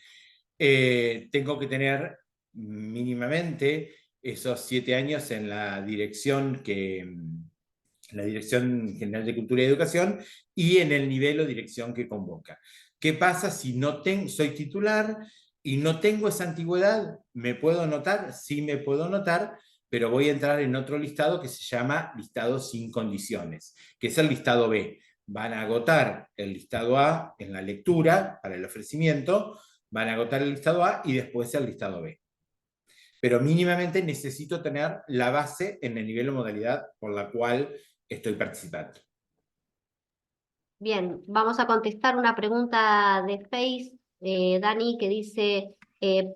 Tengo que tener mínimamente esos 7 años en la Dirección General de Cultura y Educación y en el nivel o dirección que convoca. ¿Qué pasa si no soy titular y no tengo esa antigüedad? ¿Me puedo anotar? Sí me puedo anotar, pero voy a entrar en otro listado que se llama listado sin condiciones, que es el listado B. Van a agotar el listado A en la lectura para el ofrecimiento, van a agotar el listado A y después el listado B. Pero mínimamente necesito tener la base en el nivel o modalidad por la cual estoy participando. Bien, vamos a contestar una pregunta de Face, Dani, que dice,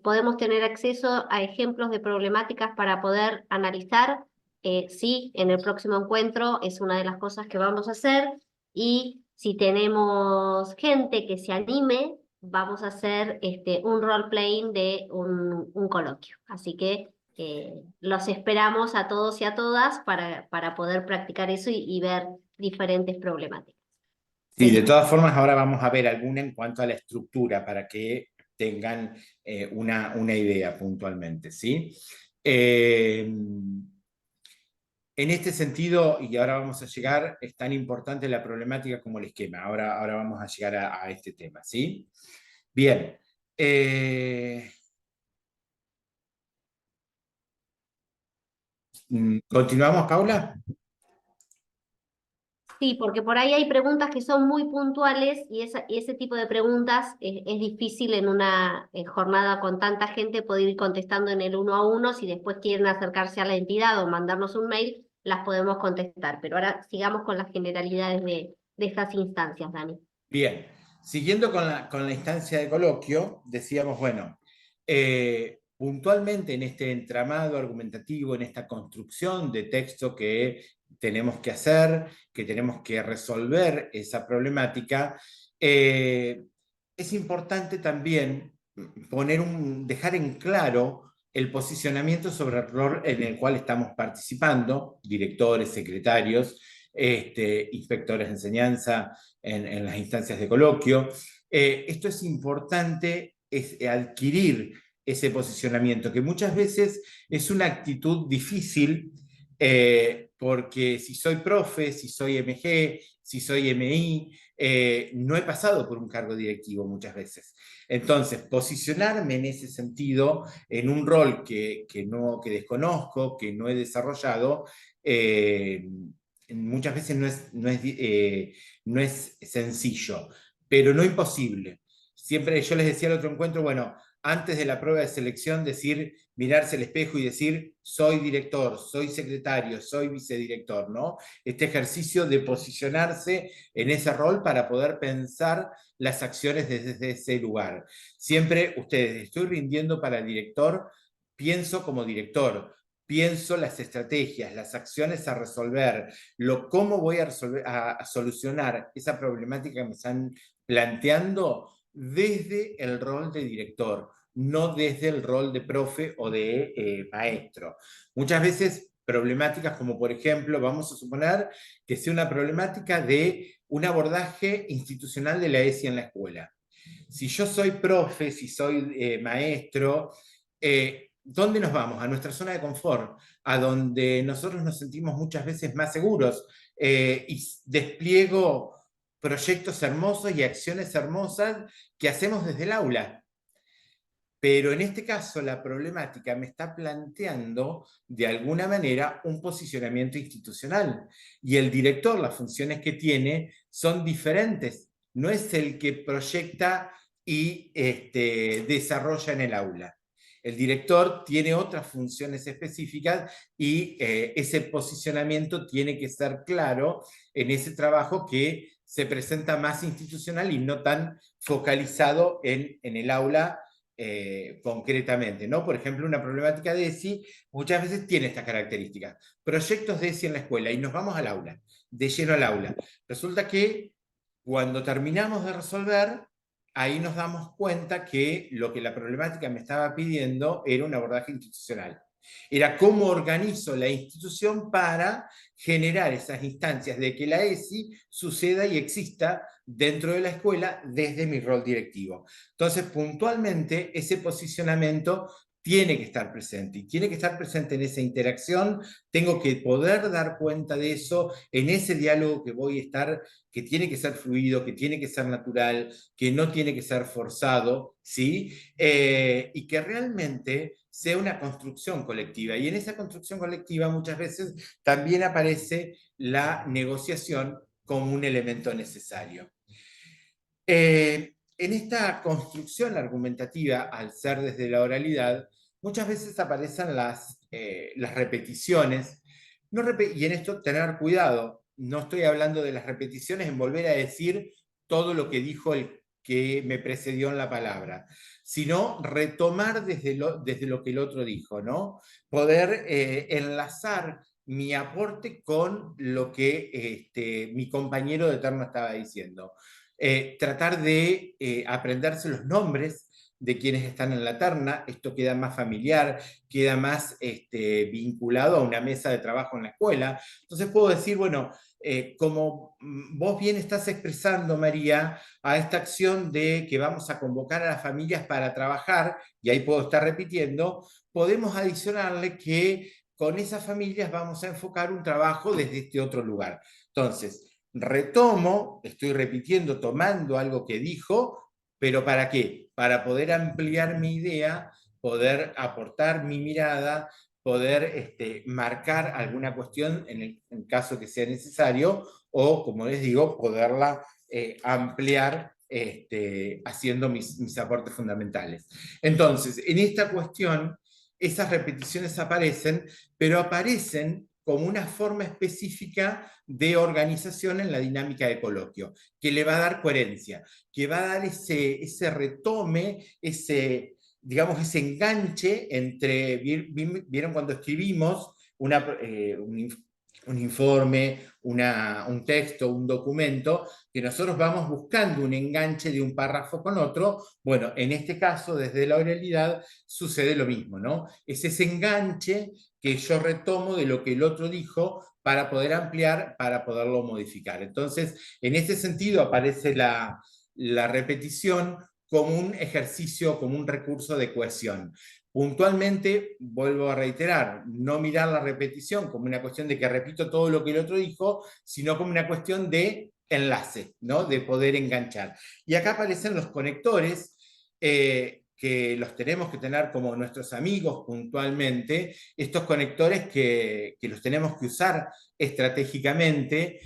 ¿podemos tener acceso a ejemplos de problemáticas para poder analizar? Sí, en el próximo encuentro es una de las cosas que vamos a hacer, y si tenemos gente que se anime, vamos a hacer un role-playing de un coloquio. Así que los esperamos a todos y a todas para poder practicar eso y ver diferentes problemáticas. Sí, de todas formas, ahora vamos a ver alguna en cuanto a la estructura para que tengan una idea puntualmente, ¿sí? En este sentido, y ahora vamos a llegar, es tan importante la problemática como el esquema. Ahora vamos a llegar a este tema, ¿sí? Bien. ¿Continuamos, Paula? Sí, porque por ahí hay preguntas que son muy puntuales y ese tipo de preguntas es difícil en una jornada con tanta gente poder ir contestando en el 1 a 1. Si después quieren acercarse a la entidad o mandarnos un mail, las podemos contestar. Pero ahora sigamos con las generalidades de estas instancias, Dani. Bien, siguiendo con la instancia de coloquio, decíamos, bueno, puntualmente en este entramado argumentativo, en esta construcción de texto que tenemos que hacer, que tenemos que resolver esa problemática, es importante también dejar en claro el posicionamiento sobre el rol en el cual estamos participando, directores, secretarios, inspectores de enseñanza, en las instancias de coloquio. Esto es importante, es adquirir ese posicionamiento, que muchas veces es una actitud difícil, porque si soy profe, si soy MG, si soy MI, no he pasado por un cargo directivo muchas veces. Entonces, posicionarme en ese sentido, en un rol que desconozco, que no he desarrollado, muchas veces no es sencillo, pero no imposible. Siempre yo les decía al otro encuentro, bueno, antes de la prueba de selección decir, mirarse al espejo y decir, soy director, soy secretario, soy vicedirector, ¿no? Este ejercicio de posicionarse en ese rol para poder pensar las acciones desde ese lugar. Siempre ustedes, estoy rindiendo para director, pienso como director, pienso las estrategias, las acciones a resolver, cómo voy a solucionar esa problemática que me están planteando desde el rol de director, no desde el rol de profe o de maestro. Muchas veces problemáticas como por ejemplo, vamos a suponer que sea una problemática de un abordaje institucional de la ESI en la escuela. Si yo soy profe, si soy maestro, ¿dónde nos vamos? A nuestra zona de confort, a donde nosotros nos sentimos muchas veces más seguros y despliego proyectos hermosos y acciones hermosas que hacemos desde el aula. Pero en este caso la problemática me está planteando de alguna manera un posicionamiento institucional y el director, las funciones que tiene son diferentes. No es el que proyecta y desarrolla en el aula. El director tiene otras funciones específicas y ese posicionamiento tiene que ser claro en ese trabajo que se presenta más institucional y no tan focalizado en el aula concretamente, ¿no? Por ejemplo, una problemática de ESI muchas veces tiene estas características. Proyectos de ESI en la escuela y nos vamos al aula, de lleno al aula. Resulta que cuando terminamos de resolver, ahí nos damos cuenta que lo que la problemática me estaba pidiendo era un abordaje institucional. Era cómo organizo la institución para generar esas instancias de que la ESI suceda y exista dentro de la escuela desde mi rol directivo. Entonces, puntualmente, ese posicionamiento tiene que estar presente y tiene que estar presente en esa interacción. Tengo que poder dar cuenta de eso en ese diálogo que voy a estar, que tiene que ser fluido, que tiene que ser natural, que no tiene que ser forzado, ¿sí? Y que realmente sea una construcción colectiva. Y en esa construcción colectiva muchas veces también aparece la negociación como un elemento necesario. En esta construcción argumentativa, al ser desde la oralidad, muchas veces aparecen las repeticiones, y en esto tener cuidado, no estoy hablando de las repeticiones en volver a decir todo lo que dijo el que me precedió en la palabra, sino retomar desde lo que el otro dijo, ¿no? Poder enlazar mi aporte con lo que mi compañero de turno estaba diciendo. Tratar de aprenderse los nombres de quienes están en la terna, esto queda más familiar, queda más vinculado a una mesa de trabajo en la escuela. Entonces puedo decir, bueno, como vos bien estás expresando, María, a esta acción de que vamos a convocar a las familias para trabajar, y ahí puedo estar repitiendo, podemos adicionarle que con esas familias vamos a enfocar un trabajo desde este otro lugar. Entonces, retomo, estoy repitiendo, tomando algo que dijo, pero ¿para qué? Para poder ampliar mi idea, poder aportar mi mirada, poder marcar alguna cuestión en el caso que sea necesario, o como les digo, poderla ampliar haciendo mis aportes fundamentales. Entonces, en esta cuestión, esas repeticiones aparecen, pero aparecen como una forma específica de organización en la dinámica de coloquio, que le va a dar coherencia, que va a dar ese retome, digamos, ese enganche entre, vieron cuando escribimos un informe, un texto, un documento, que nosotros vamos buscando un enganche de un párrafo con otro. Bueno, en este caso, desde la oralidad, sucede lo mismo, ¿no? Es ese enganche que yo retomo de lo que el otro dijo para poder ampliar, para poderlo modificar. Entonces, en ese sentido aparece la repetición como un ejercicio, como un recurso de cohesión. Puntualmente, vuelvo a reiterar, no mirar la repetición como una cuestión de que repito todo lo que el otro dijo, sino como una cuestión de enlace, ¿no? De poder enganchar. Y acá aparecen los conectores, que los tenemos que tener como nuestros amigos puntualmente, estos conectores que los tenemos que usar estratégicamente,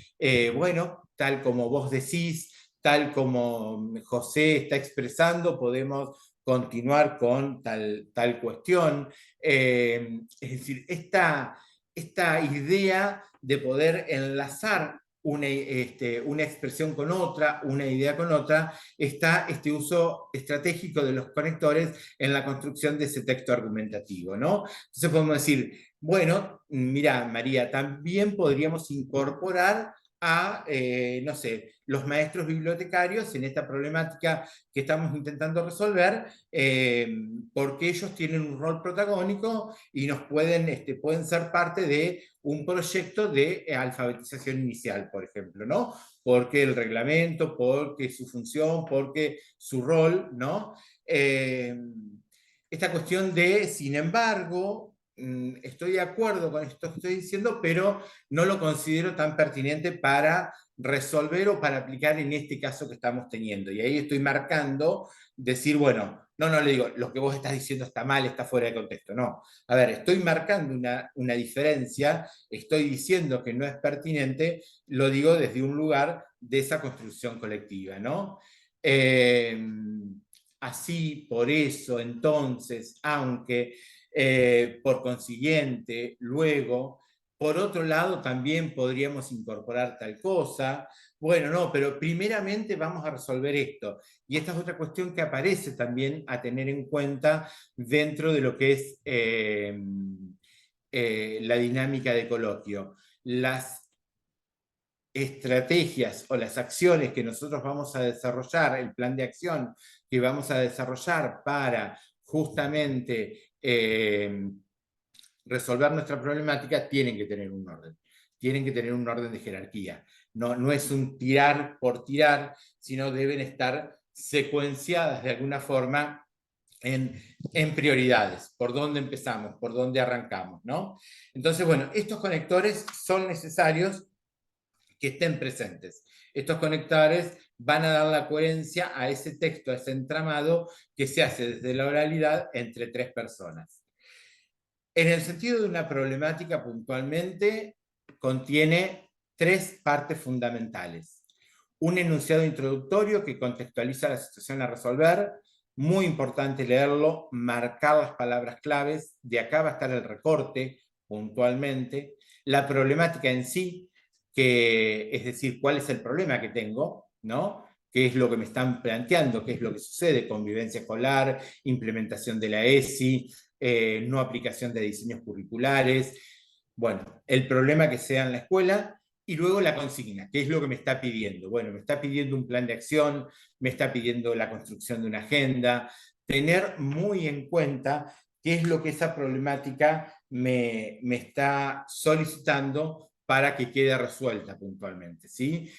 bueno, tal como vos decís, tal como José está expresando, podemos continuar con tal cuestión. Es decir, esta idea de poder enlazar una expresión con otra, una idea con otra, está este uso estratégico de los conectores en la construcción de ese texto argumentativo, ¿no? Entonces podemos decir, bueno, mira, María, también podríamos incorporar a, no sé, los maestros bibliotecarios en esta problemática que estamos intentando resolver, porque ellos tienen un rol protagónico y nos pueden ser parte de un proyecto de alfabetización inicial, por ejemplo, ¿no? Porque el reglamento, porque su función, porque su rol, ¿no? Esta cuestión de, sin embargo, estoy de acuerdo con esto que estoy diciendo, pero no lo considero tan pertinente para resolver o para aplicar en este caso que estamos teniendo. Y ahí estoy marcando, decir, bueno, no le digo, lo que vos estás diciendo está mal, está fuera de contexto. No, a ver, estoy marcando una diferencia, estoy diciendo que no es pertinente, lo digo desde un lugar de esa construcción colectiva, ¿no? Así, por eso, entonces, aunque por consiguiente, luego, por otro lado, también podríamos incorporar tal cosa. Bueno, no, pero primeramente vamos a resolver esto. Y esta es otra cuestión que aparece también a tener en cuenta dentro de lo que es la dinámica de coloquio. Las estrategias o las acciones que nosotros vamos a desarrollar, el plan de acción que vamos a desarrollar para justamente resolver nuestra problemática, tienen que tener un orden. Tienen que tener un orden de jerarquía. No es un tirar por tirar, sino deben estar secuenciadas de alguna forma en prioridades, por dónde empezamos, por dónde arrancamos, ¿no? Entonces, bueno, estos conectores son necesarios que estén presentes. Estos conectores van a dar la coherencia a ese texto, a ese entramado que se hace desde la oralidad entre tres personas. En el sentido de una problemática puntualmente, contiene tres partes fundamentales. Un enunciado introductorio que contextualiza la situación a resolver, muy importante leerlo, marcar las palabras claves, de acá va a estar el recorte puntualmente, la problemática en sí, que es decir, cuál es el problema que tengo, ¿no? ¿Qué es lo que me están planteando? ¿Qué es lo que sucede? Convivencia escolar, implementación de la ESI, no aplicación de diseños curriculares, bueno, el problema que sea en la escuela, y luego la consigna, ¿qué es lo que me está pidiendo? Bueno, me está pidiendo un plan de acción, me está pidiendo la construcción de una agenda, tener muy en cuenta qué es lo que esa problemática me está solicitando para que quede resuelta puntualmente, ¿sí?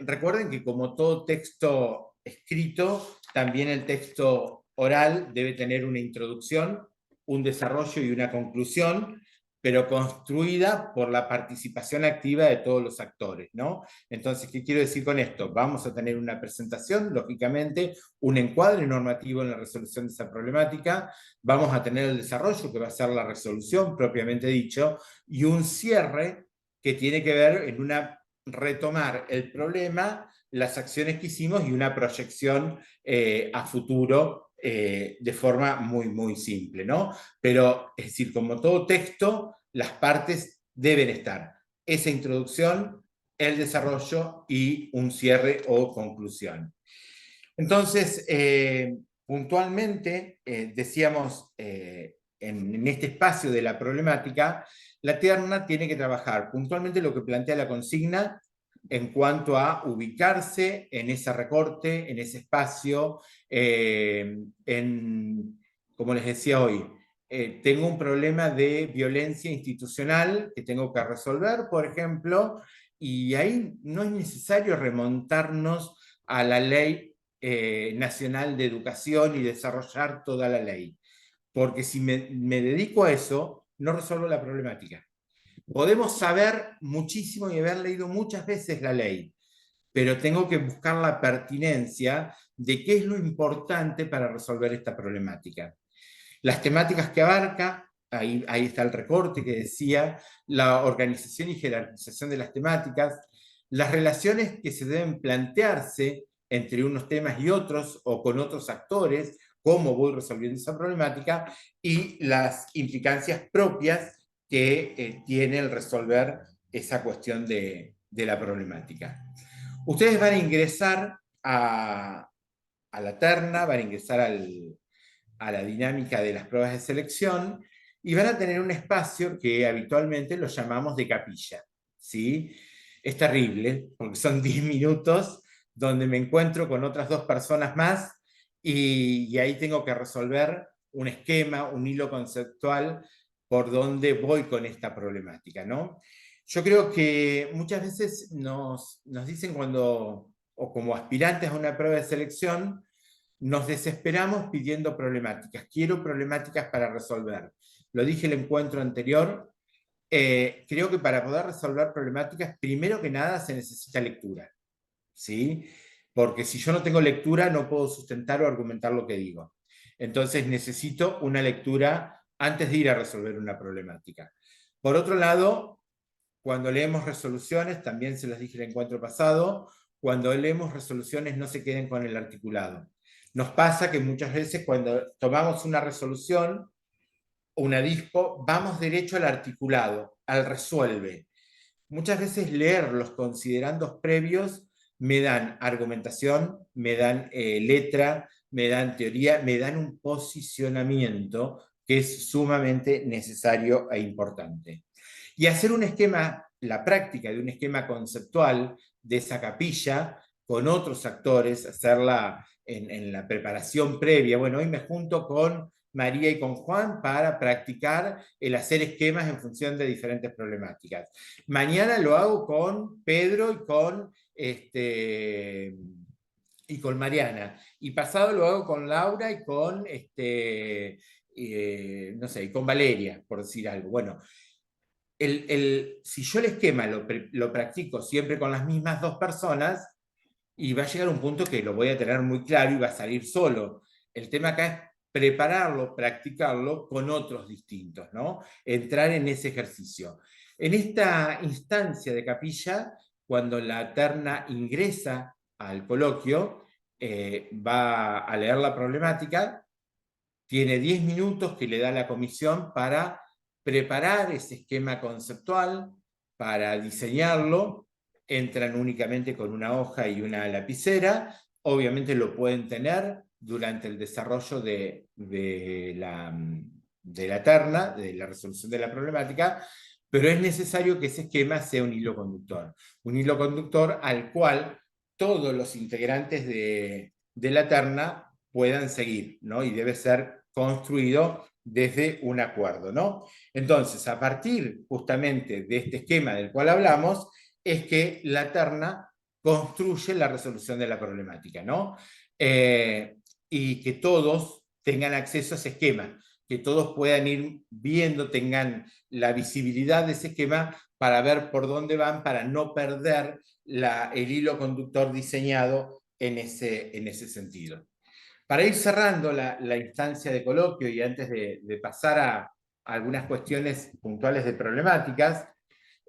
Recuerden que como todo texto escrito, también el texto oral debe tener una introducción, un desarrollo y una conclusión, pero construida por la participación activa de todos los actores, ¿no? Entonces, ¿qué quiero decir con esto? Vamos a tener una presentación, lógicamente, un encuadre normativo en la resolución de esa problemática, vamos a tener el desarrollo, que va a ser la resolución propiamente dicho, y un cierre que tiene que ver en retomar el problema, las acciones que hicimos y una proyección a futuro de forma muy simple, ¿no? Pero, es decir, como todo texto, las partes deben estar. Esa introducción, el desarrollo y un cierre o conclusión. Entonces, puntualmente, decíamos, en este espacio de la problemática, la terna tiene que trabajar puntualmente lo que plantea la consigna en cuanto a ubicarse en ese recorte, en ese espacio, como les decía hoy, tengo un problema de violencia institucional que tengo que resolver, por ejemplo, y ahí no es necesario remontarnos a la ley nacional de educación y desarrollar toda la ley, porque si me dedico a eso, no resuelvo la problemática. Podemos saber muchísimo y haber leído muchas veces la ley, pero tengo que buscar la pertinencia de qué es lo importante para resolver esta problemática. Las temáticas que abarca, ahí está el recorte que decía, la organización y jerarquización de las temáticas, las relaciones que se deben plantearse entre unos temas y otros o con otros actores, cómo voy resolviendo esa problemática y las implicancias propias que tiene el resolver esa cuestión de la problemática. Ustedes van a ingresar a la terna, van a ingresar a la dinámica de las pruebas de selección y van a tener un espacio que habitualmente lo llamamos de capilla, ¿sí? Es terrible, porque son 10 minutos donde me encuentro con otras 2 personas más y ahí tengo que resolver un esquema, un hilo conceptual por donde voy con esta problemática, ¿no? Yo creo que muchas veces nos dicen cuando, o como aspirantes a una prueba de selección, nos desesperamos pidiendo problemáticas. Quiero problemáticas para resolver. Lo dije en el encuentro anterior. Creo que para poder resolver problemáticas, primero que nada se necesita lectura, ¿sí? Porque si yo no tengo lectura, no puedo sustentar o argumentar lo que digo. Entonces necesito una lectura antes de ir a resolver una problemática. Por otro lado, cuando leemos resoluciones, también se los dije en el encuentro pasado, cuando leemos resoluciones no se queden con el articulado. Nos pasa que muchas veces cuando tomamos una resolución, una dispo, vamos derecho al articulado, al resuelve. Muchas veces leer los considerandos previos me dan argumentación, me dan letra, me dan teoría, me dan un posicionamiento que es sumamente necesario e importante. Y hacer un esquema, la práctica de un esquema conceptual de esa capilla con otros actores, hacerla en la preparación previa. Bueno, hoy me junto con María y con Juan para practicar el hacer esquemas en función de diferentes problemáticas. Mañana lo hago con Pedro y con Mariana. Y pasado lo hago con Laura y con, no sé, y con Valeria, por decir algo. Bueno, si yo el esquema lo practico siempre con las mismas 2 personas, y va a llegar un punto que lo voy a tener muy claro y va a salir solo. El tema acá es prepararlo, practicarlo con otros distintos, ¿no? Entrar en ese ejercicio. En esta instancia de capilla, cuando la terna ingresa al coloquio, va a leer la problemática, tiene 10 minutos que le da la comisión para preparar ese esquema conceptual, para diseñarlo. Entran únicamente con una hoja y una lapicera. Obviamente lo pueden tener durante el desarrollo de la terna, de la resolución de la problemática, pero es necesario que ese esquema sea un hilo conductor al cual todos los integrantes de la terna puedan seguir, ¿no? Y debe ser construido desde un acuerdo, ¿no? Entonces, a partir justamente de este esquema del cual hablamos, es que la terna construye la resolución de la problemática, ¿no? Y que todos tengan acceso a ese esquema, que todos puedan ir viendo, tengan la visibilidad de ese esquema para ver por dónde van, para no perder el hilo conductor diseñado en ese sentido. Para ir cerrando la instancia de coloquio y antes de pasar a algunas cuestiones puntuales de problemáticas,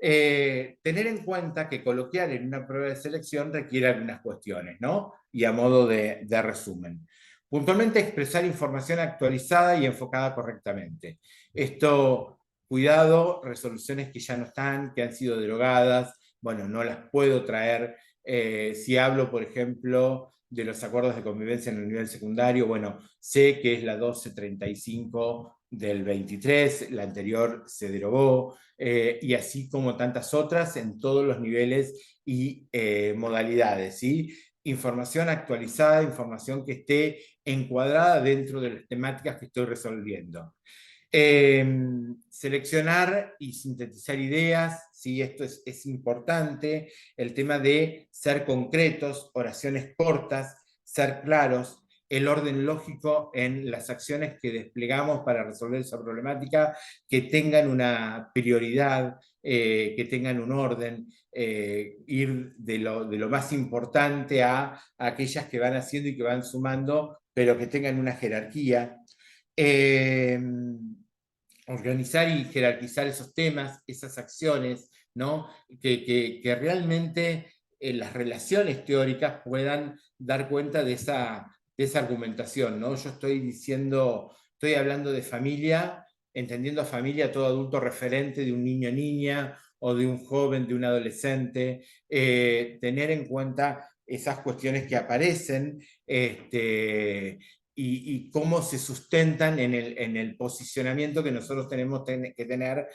tener en cuenta que coloquiar en una prueba de selección requiere algunas cuestiones, ¿no? Y a modo de resumen. Puntualmente expresar información actualizada y enfocada correctamente. Esto, cuidado, resoluciones que ya no están, que han sido derogadas, bueno, no las puedo traer. Si hablo, por ejemplo, de los acuerdos de convivencia en el nivel secundario, bueno, sé que es la 1235 del 23, la anterior se derogó, y así como tantas otras en todos los niveles y modalidades, ¿sí? Información actualizada, información que esté encuadrada dentro de las temáticas que estoy resolviendo. Seleccionar y sintetizar ideas, ¿sí? Esto es importante, el tema de ser concretos, oraciones cortas, ser claros, el orden lógico en las acciones que desplegamos para resolver esa problemática, que tengan una prioridad, que tengan un orden, ir de lo más importante a aquellas que van haciendo y que van sumando, pero que tengan una jerarquía. Organizar y jerarquizar esos temas, esas acciones, ¿no? Que realmente las relaciones teóricas puedan dar cuenta de esa esa argumentación, ¿no? Yo estoy hablando de familia, entendiendo a familia todo adulto referente de un niño o niña, o de un joven, de un adolescente, tener en cuenta esas cuestiones que aparecen, y cómo se sustentan en el posicionamiento que nosotros tenemos que tener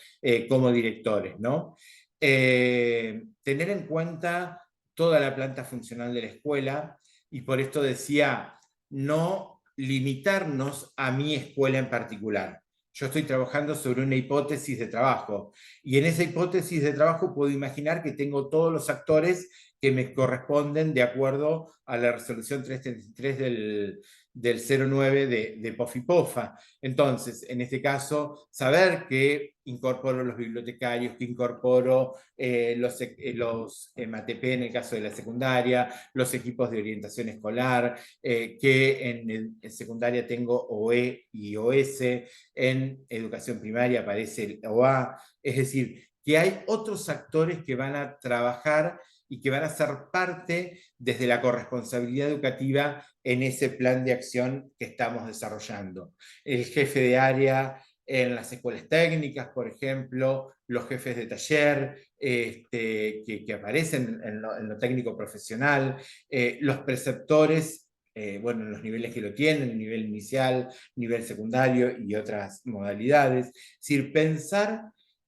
como directores, ¿no? Tener en cuenta toda la planta funcional de la escuela, y por esto decía, no limitarnos a mi escuela en particular. Yo estoy trabajando sobre una hipótesis de trabajo, y en esa hipótesis de trabajo puedo imaginar que tengo todos los actores que me corresponden de acuerdo a la resolución 333 del 09 de POF-IPOFA. Entonces, en este caso, saber que incorporo los bibliotecarios, que incorporo los MATP en el caso de la secundaria, los equipos de orientación escolar, que en secundaria tengo OE y OS, en educación primaria aparece el OA, es decir, que hay otros actores que van a trabajar y que van a ser parte desde la corresponsabilidad educativa en ese plan de acción que estamos desarrollando. El jefe de área en las escuelas técnicas, por ejemplo, los jefes de taller que aparecen en lo técnico profesional, los preceptores, bueno, en los niveles que lo tienen, nivel inicial, nivel secundario y otras modalidades. Es decir, pensar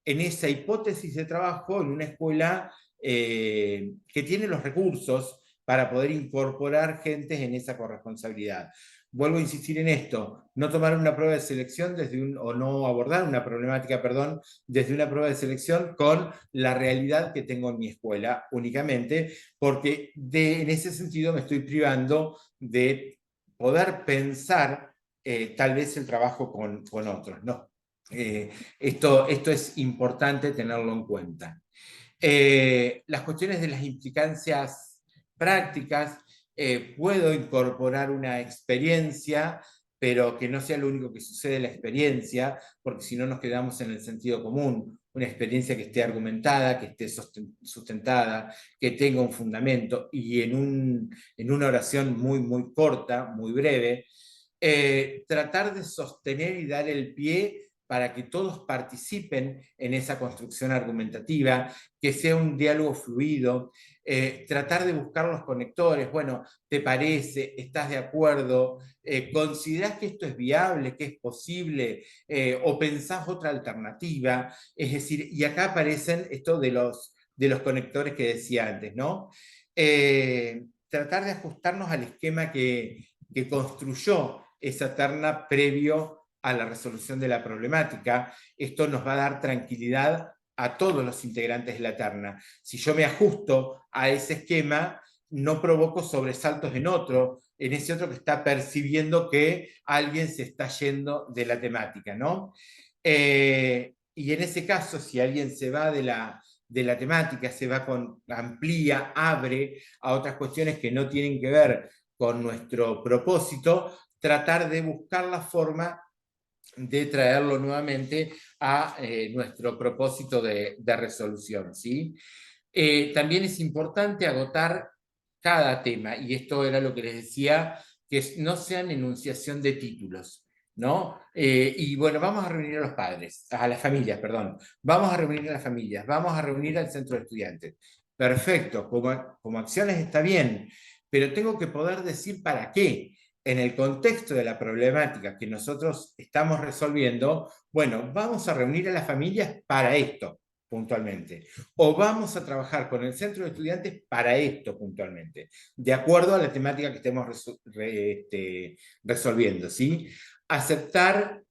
en esa hipótesis de trabajo en una escuela que tiene los recursos para poder incorporar gentes en esa corresponsabilidad. Vuelvo a insistir en esto, no tomar una prueba de selección o no abordar una problemática, perdón, desde una prueba de selección con la realidad que tengo en mi escuela únicamente, porque en ese sentido me estoy privando de poder pensar tal vez el trabajo con otros, ¿no? Esto es importante tenerlo en cuenta. Las cuestiones de las implicancias prácticas, puedo incorporar una experiencia, pero que no sea lo único que sucede en la experiencia, porque si no nos quedamos en el sentido común. Una experiencia que esté argumentada, que esté sustentada, que tenga un fundamento, y en una oración muy, muy corta, muy breve, tratar de sostener y dar el pie para que todos participen en esa construcción argumentativa, que sea un diálogo fluido, tratar de buscar los conectores. Bueno, ¿te parece? ¿Estás de acuerdo? ¿Considerás que esto es viable, que es posible? ¿O pensás otra alternativa? Es decir, y acá aparecen esto de los conectores que decía antes, ¿no? Tratar de ajustarnos al esquema que construyó esa terna previo a la resolución de la problemática. Esto nos va a dar tranquilidad a todos los integrantes de la terna. Si yo me ajusto a ese esquema, no provoco sobresaltos en ese otro que está percibiendo que alguien se está yendo de la temática, ¿no? Y en ese caso, si alguien se va de la temática, amplía, abre a otras cuestiones que no tienen que ver con nuestro propósito, tratar de buscar la forma de traerlo nuevamente a nuestro propósito de resolución, ¿sí? También es importante agotar cada tema, y esto era lo que les decía, que no sean enunciación de títulos, ¿no? Y bueno, vamos a reunir a los padres, a las familias, perdón, vamos a reunir a las familias, vamos a reunir al centro de estudiantes. Perfecto, como acciones está bien, pero tengo que poder decir para qué. En el contexto de la problemática que nosotros estamos resolviendo, bueno, vamos a reunir a las familias para esto, puntualmente. O vamos a trabajar con el centro de estudiantes para esto, puntualmente, de acuerdo a la temática que estemos resolviendo, ¿sí? Aceptar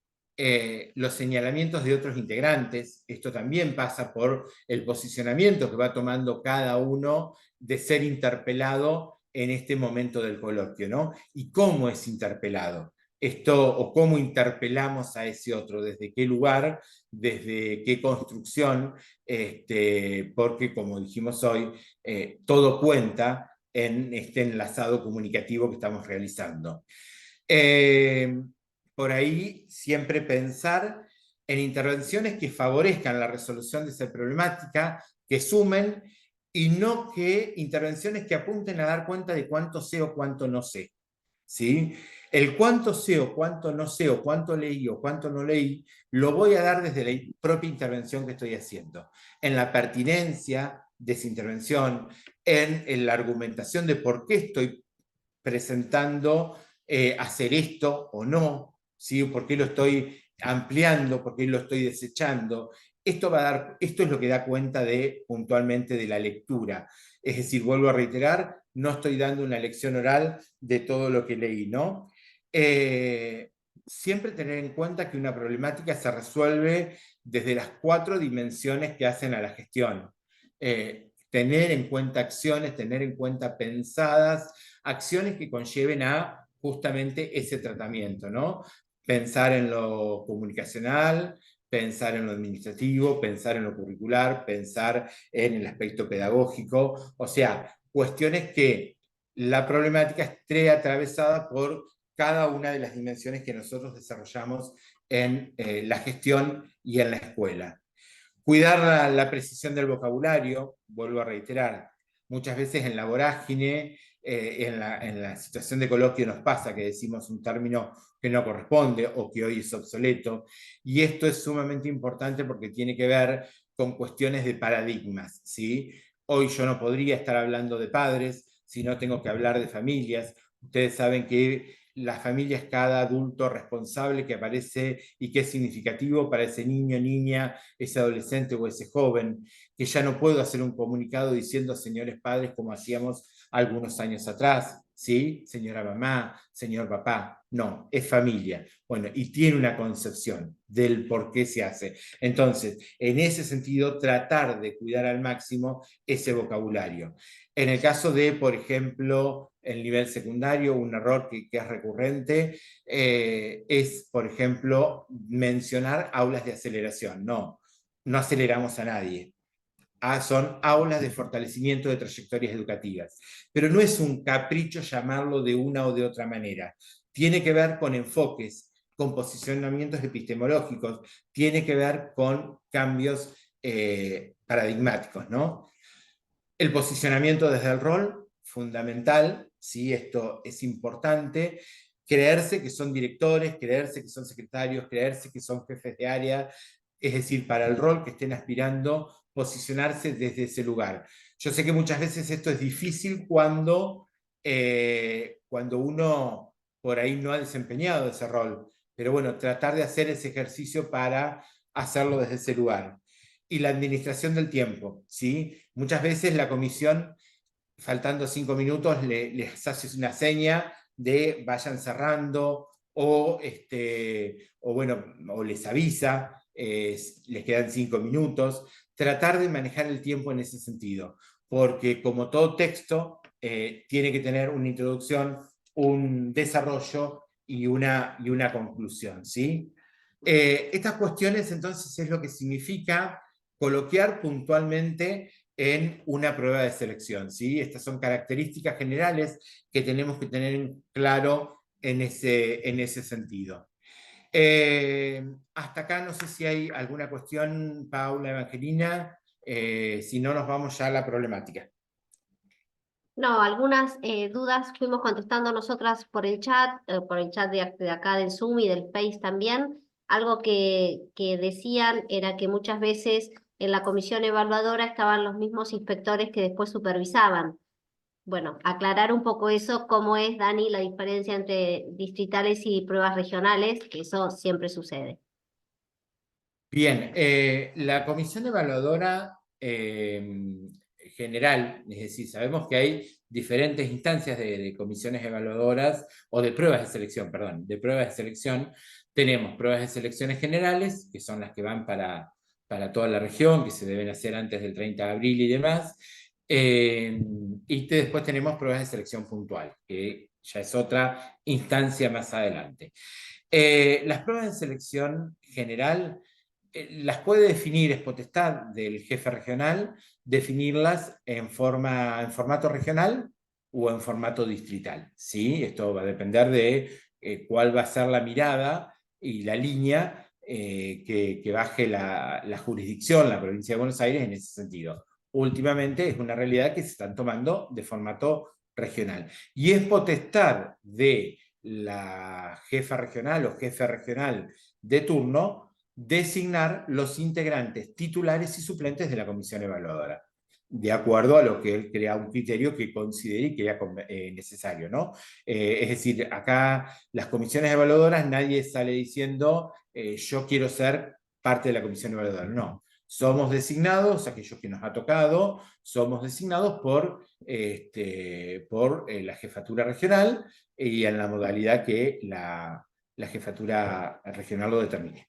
los señalamientos de otros integrantes. Esto también pasa por el posicionamiento que va tomando cada uno de ser interpelado en este momento del coloquio, ¿no? Y cómo es interpelado. O cómo interpelamos a ese otro, desde qué lugar, desde qué construcción, porque como dijimos hoy, todo cuenta en este enlazado comunicativo que estamos realizando. Por ahí siempre pensar en intervenciones que favorezcan la resolución de esa problemática, que sumen, y no que intervenciones que apunten a dar cuenta de cuánto sé o cuánto no sé. ¿sí? El cuánto sé o cuánto no sé o cuánto leí o cuánto no leí, lo voy a dar desde la propia intervención que estoy haciendo, en la pertinencia de esa intervención, en la argumentación de por qué estoy presentando hacer esto o no, ¿sí? ¿Por qué lo estoy ampliando? ¿Por qué lo estoy desechando? Esto es lo que da cuenta puntualmente de la lectura. Es decir, vuelvo a reiterar, no estoy dando una lección oral de todo lo que leí, ¿no? Siempre tener en cuenta que una problemática se resuelve desde las 4 dimensiones que hacen a la gestión. Tener en cuenta acciones, tener en cuenta pensadas, acciones que conlleven a justamente ese tratamiento, ¿no? Pensar en lo comunicacional, pensar en lo administrativo, pensar en lo curricular, pensar en el aspecto pedagógico, o sea, cuestiones que la problemática esté atravesada por cada una de las dimensiones que nosotros desarrollamos en la gestión y en la escuela. Cuidar la precisión del vocabulario, vuelvo a reiterar, muchas veces en la vorágine, en la situación de coloquio nos pasa que decimos un término que no corresponde o que hoy es obsoleto, y esto es sumamente importante porque tiene que ver con cuestiones de paradigmas, ¿sí? Hoy yo no podría estar hablando de padres, sino tengo que hablar de familias. Ustedes saben que la familia es cada adulto responsable que aparece y que es significativo para ese niño, niña, ese adolescente o ese joven, que ya no puedo hacer un comunicado diciendo señores padres como hacíamos algunos años atrás, ¿sí? Señora mamá, señor papá, no, es familia. Bueno, y tiene una concepción del por qué se hace. Entonces, en ese sentido, tratar de cuidar al máximo ese vocabulario. En el caso de, por ejemplo, el nivel secundario, un error que es recurrente es, por ejemplo, mencionar aulas de aceleración. No, no aceleramos a nadie. Son aulas de fortalecimiento de trayectorias educativas. Pero no es un capricho llamarlo de una o de otra manera. Tiene que ver con enfoques, con posicionamientos epistemológicos, tiene que ver con cambios paradigmáticos, ¿no? El posicionamiento desde el rol, fundamental, ¿sí? Esto es importante. Creerse que son directores, creerse que son secretarios, creerse que son jefes de área, es decir, para el rol que estén aspirando, posicionarse desde ese lugar. Yo sé que muchas veces esto es difícil cuando uno por ahí no ha desempeñado ese rol, pero bueno, tratar de hacer ese ejercicio para hacerlo desde ese lugar. Y la administración del tiempo, ¿sí? Muchas veces la comisión, faltando 5 minutos, les hace una seña de vayan cerrando o bueno, o les avisa, les quedan 5 minutos. Tratar de manejar el tiempo en ese sentido, porque como todo texto, tiene que tener una introducción, un desarrollo y una conclusión, ¿sí? Estas cuestiones entonces es lo que significa coloquiar puntualmente en una prueba de selección, ¿sí? Estas son características generales que tenemos que tener claro en ese sentido. Hasta acá no sé si hay alguna cuestión, Paula, Evangelina, si no nos vamos ya a la problemática. No, algunas dudas fuimos contestando nosotras por el chat de acá del Zoom y del Face también. Algo que decían era que muchas veces en la comisión evaluadora estaban los mismos inspectores que después supervisaban. Bueno, aclarar un poco eso, cómo es, Dani, la diferencia entre distritales y pruebas regionales, que eso siempre sucede. Bien, la comisión evaluadora general, es decir, sabemos que hay diferentes instancias de comisiones evaluadoras o de pruebas de selección, perdón, de pruebas de selección. Tenemos pruebas de selecciones generales, que son las que van para toda la región, que se deben hacer antes del 30 de abril y demás. Y después tenemos pruebas de selección puntual, que ya es otra instancia más adelante. Las pruebas de selección general las puede definir, es potestad del jefe regional, definirlas en formato regional o en formato distrital, ¿sí? Esto va a depender de cuál va a ser la mirada y la línea que baje la jurisdicción, la provincia de Buenos Aires, en ese sentido. Últimamente es una realidad que se están tomando de formato regional. Y es potestad de la jefa regional o jefe regional de turno designar los integrantes titulares y suplentes de la comisión evaluadora, de acuerdo a lo que él crea un criterio que considere y crea necesario, ¿no? Es decir, acá las comisiones evaluadoras nadie sale diciendo yo quiero ser parte de la comisión evaluadora, no. Somos designados, aquellos que nos ha tocado, somos designados por la jefatura regional y en la modalidad que la jefatura regional lo determine.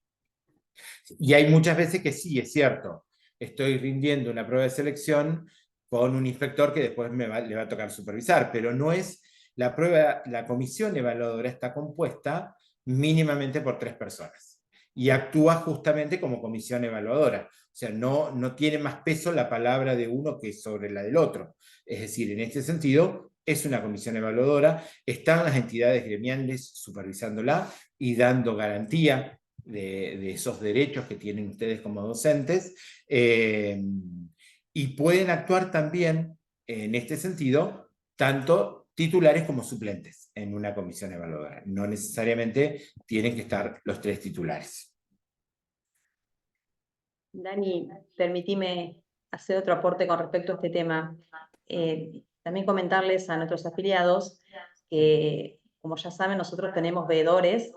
Y hay muchas veces que sí, es cierto, estoy rindiendo una prueba de selección con un inspector que después le va a tocar supervisar, pero no es la prueba, la comisión evaluadora está compuesta mínimamente por 3 personas y actúa justamente como comisión evaluadora. O sea, no tiene más peso la palabra de uno que sobre la del otro. Es decir, en este sentido, es una comisión evaluadora, están las entidades gremiales supervisándola y dando garantía de esos derechos que tienen ustedes como docentes, y pueden actuar también en este sentido, tanto titulares como suplentes en una comisión evaluadora. No necesariamente tienen que estar los 3 titulares. Dani, permitime hacer otro aporte con respecto a este tema. También comentarles a nuestros afiliados que, como ya saben, nosotros tenemos veedores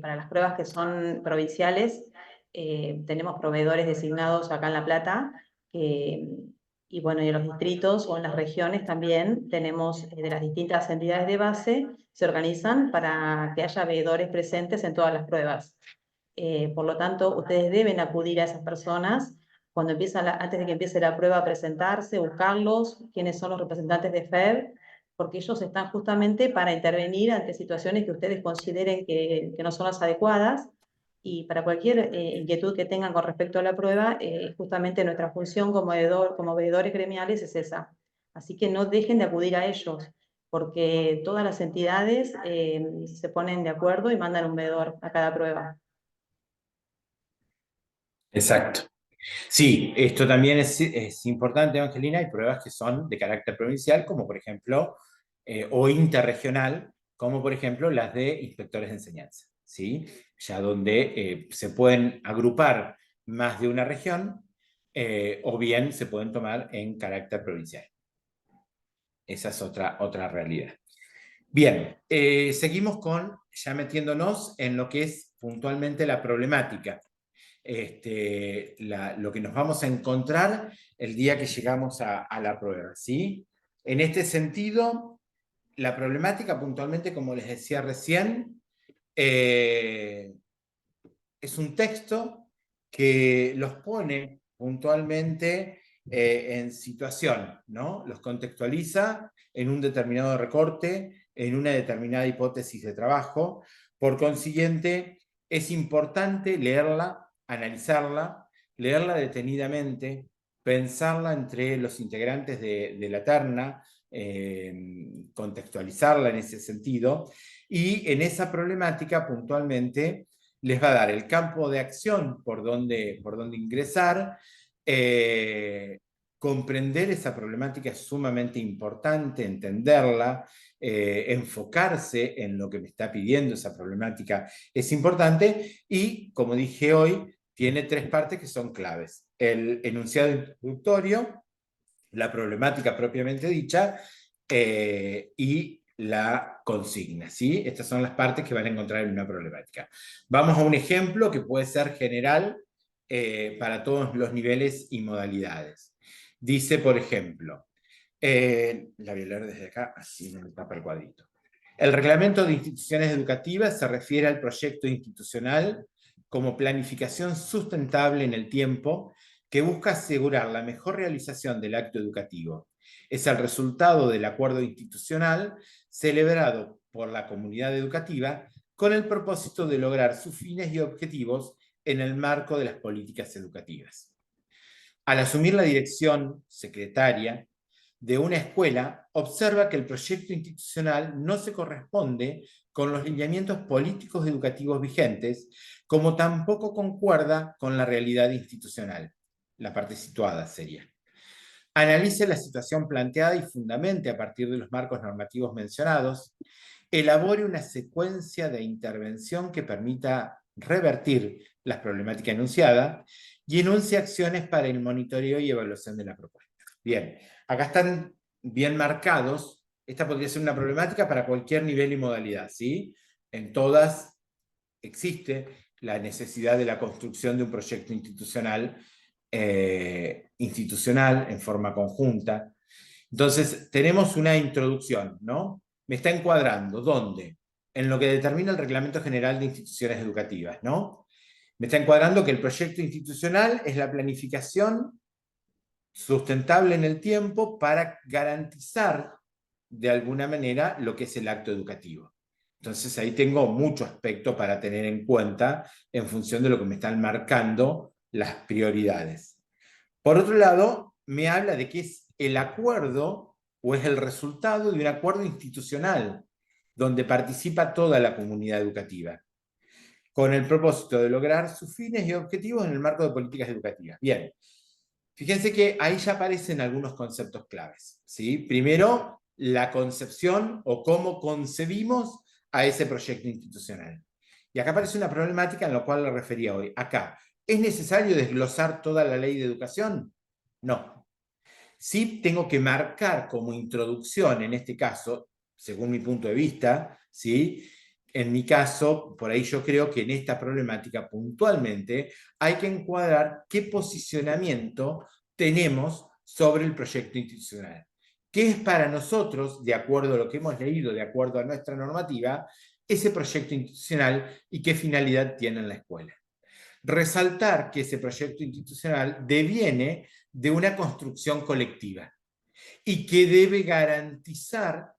para las pruebas que son provinciales. Tenemos proveedores designados acá en La Plata, y bueno, y en los distritos o en las regiones también tenemos de las distintas entidades de base, se organizan para que haya veedores presentes en todas las pruebas. Por lo tanto, ustedes deben acudir a esas personas cuando antes de que empiece la prueba a presentarse, buscarlos, quiénes son los representantes de FEB, porque ellos están justamente para intervenir ante situaciones que ustedes consideren que no son las adecuadas, y para cualquier inquietud que tengan con respecto a la prueba, justamente nuestra función como veedores gremiales es esa. Así que no dejen de acudir a ellos, porque todas las entidades se ponen de acuerdo y mandan un veedor a cada prueba. Exacto. Sí, esto también es importante, Angelina. Hay pruebas que son de carácter provincial, como por ejemplo, o interregional, como por ejemplo las de inspectores de enseñanza, ¿sí? Ya donde se pueden agrupar más de una región, o bien se pueden tomar en carácter provincial. Esa es otra realidad. Bien, seguimos ya metiéndonos en lo que es puntualmente la problemática. Lo que nos vamos a encontrar el día que llegamos a la prueba, ¿sí? En este sentido, la problemática puntualmente, como les decía recién, es un texto que los pone puntualmente en situación, ¿no? Los contextualiza en un determinado recorte, en una determinada hipótesis de trabajo. Por consiguiente, es importante leerla, analizarla, leerla detenidamente, pensarla entre los integrantes de la terna, contextualizarla en ese sentido, y en esa problemática puntualmente les va a dar el campo de acción por donde ingresar. Comprender esa problemática es sumamente importante, entenderla, enfocarse en lo que me está pidiendo esa problemática es importante, y como dije hoy, tiene 3 partes que son claves: el enunciado introductorio, la problemática propiamente dicha, y la consigna, ¿sí? Estas son las partes que van a encontrar en una problemática. Vamos a un ejemplo que puede ser general para todos los niveles y modalidades. Dice, por ejemplo, la voy a leer desde acá, así no me tapa el cuadrito. El reglamento de instituciones educativas se refiere al proyecto institucional como planificación sustentable en el tiempo que busca asegurar la mejor realización del acto educativo. Es el resultado del acuerdo institucional celebrado por la comunidad educativa con el propósito de lograr sus fines y objetivos en el marco de las políticas educativas. Al asumir la dirección secretaria de una escuela, observa que el proyecto institucional no se corresponde con los lineamientos políticos educativos vigentes, como tampoco concuerda con la realidad institucional. La parte situada sería. analice la situación planteada y fundamente a partir de los marcos normativos mencionados, elabore una secuencia de intervención que permita revertir las problemáticas enunciadas y enuncie acciones para el monitoreo y evaluación de la propuesta. Bien, acá están bien marcados. Esta podría ser una problemática para cualquier nivel y modalidad, ¿sí? En todas existe la necesidad de la construcción de un proyecto institucional en forma conjunta. Entonces, tenemos una introducción, ¿no? Me está encuadrando, ¿dónde? En lo que determina el Reglamento General de Instituciones Educativas, ¿no? Me está encuadrando que el proyecto institucional es la planificación sustentable en el tiempo para garantizar de alguna manera lo que es el acto educativo. Entonces ahí tengo mucho aspecto para tener en cuenta en función de lo que me están marcando las prioridades. Por otro lado, me habla de que es el acuerdo o es el resultado de un acuerdo institucional donde participa toda la comunidad educativa, con el propósito de lograr sus fines y objetivos en el marco de políticas educativas. Bien, fíjense que ahí ya aparecen algunos conceptos claves, ¿sí? Primero, la concepción o cómo concebimos a ese proyecto institucional. Y acá aparece una problemática en la cual le refería hoy. Acá, ¿es necesario desglosar toda la ley de educación? No. Sí tengo que marcar como introducción, en este caso, según mi punto de vista, ¿sí? En mi caso, por ahí yo creo que en esta problemática puntualmente hay que encuadrar qué posicionamiento tenemos sobre el proyecto institucional. ¿Qué es para nosotros, de acuerdo a lo que hemos leído, de acuerdo a nuestra normativa, ese proyecto institucional y qué finalidad tiene en la escuela? Resaltar que ese proyecto institucional deviene de una construcción colectiva y que debe garantizar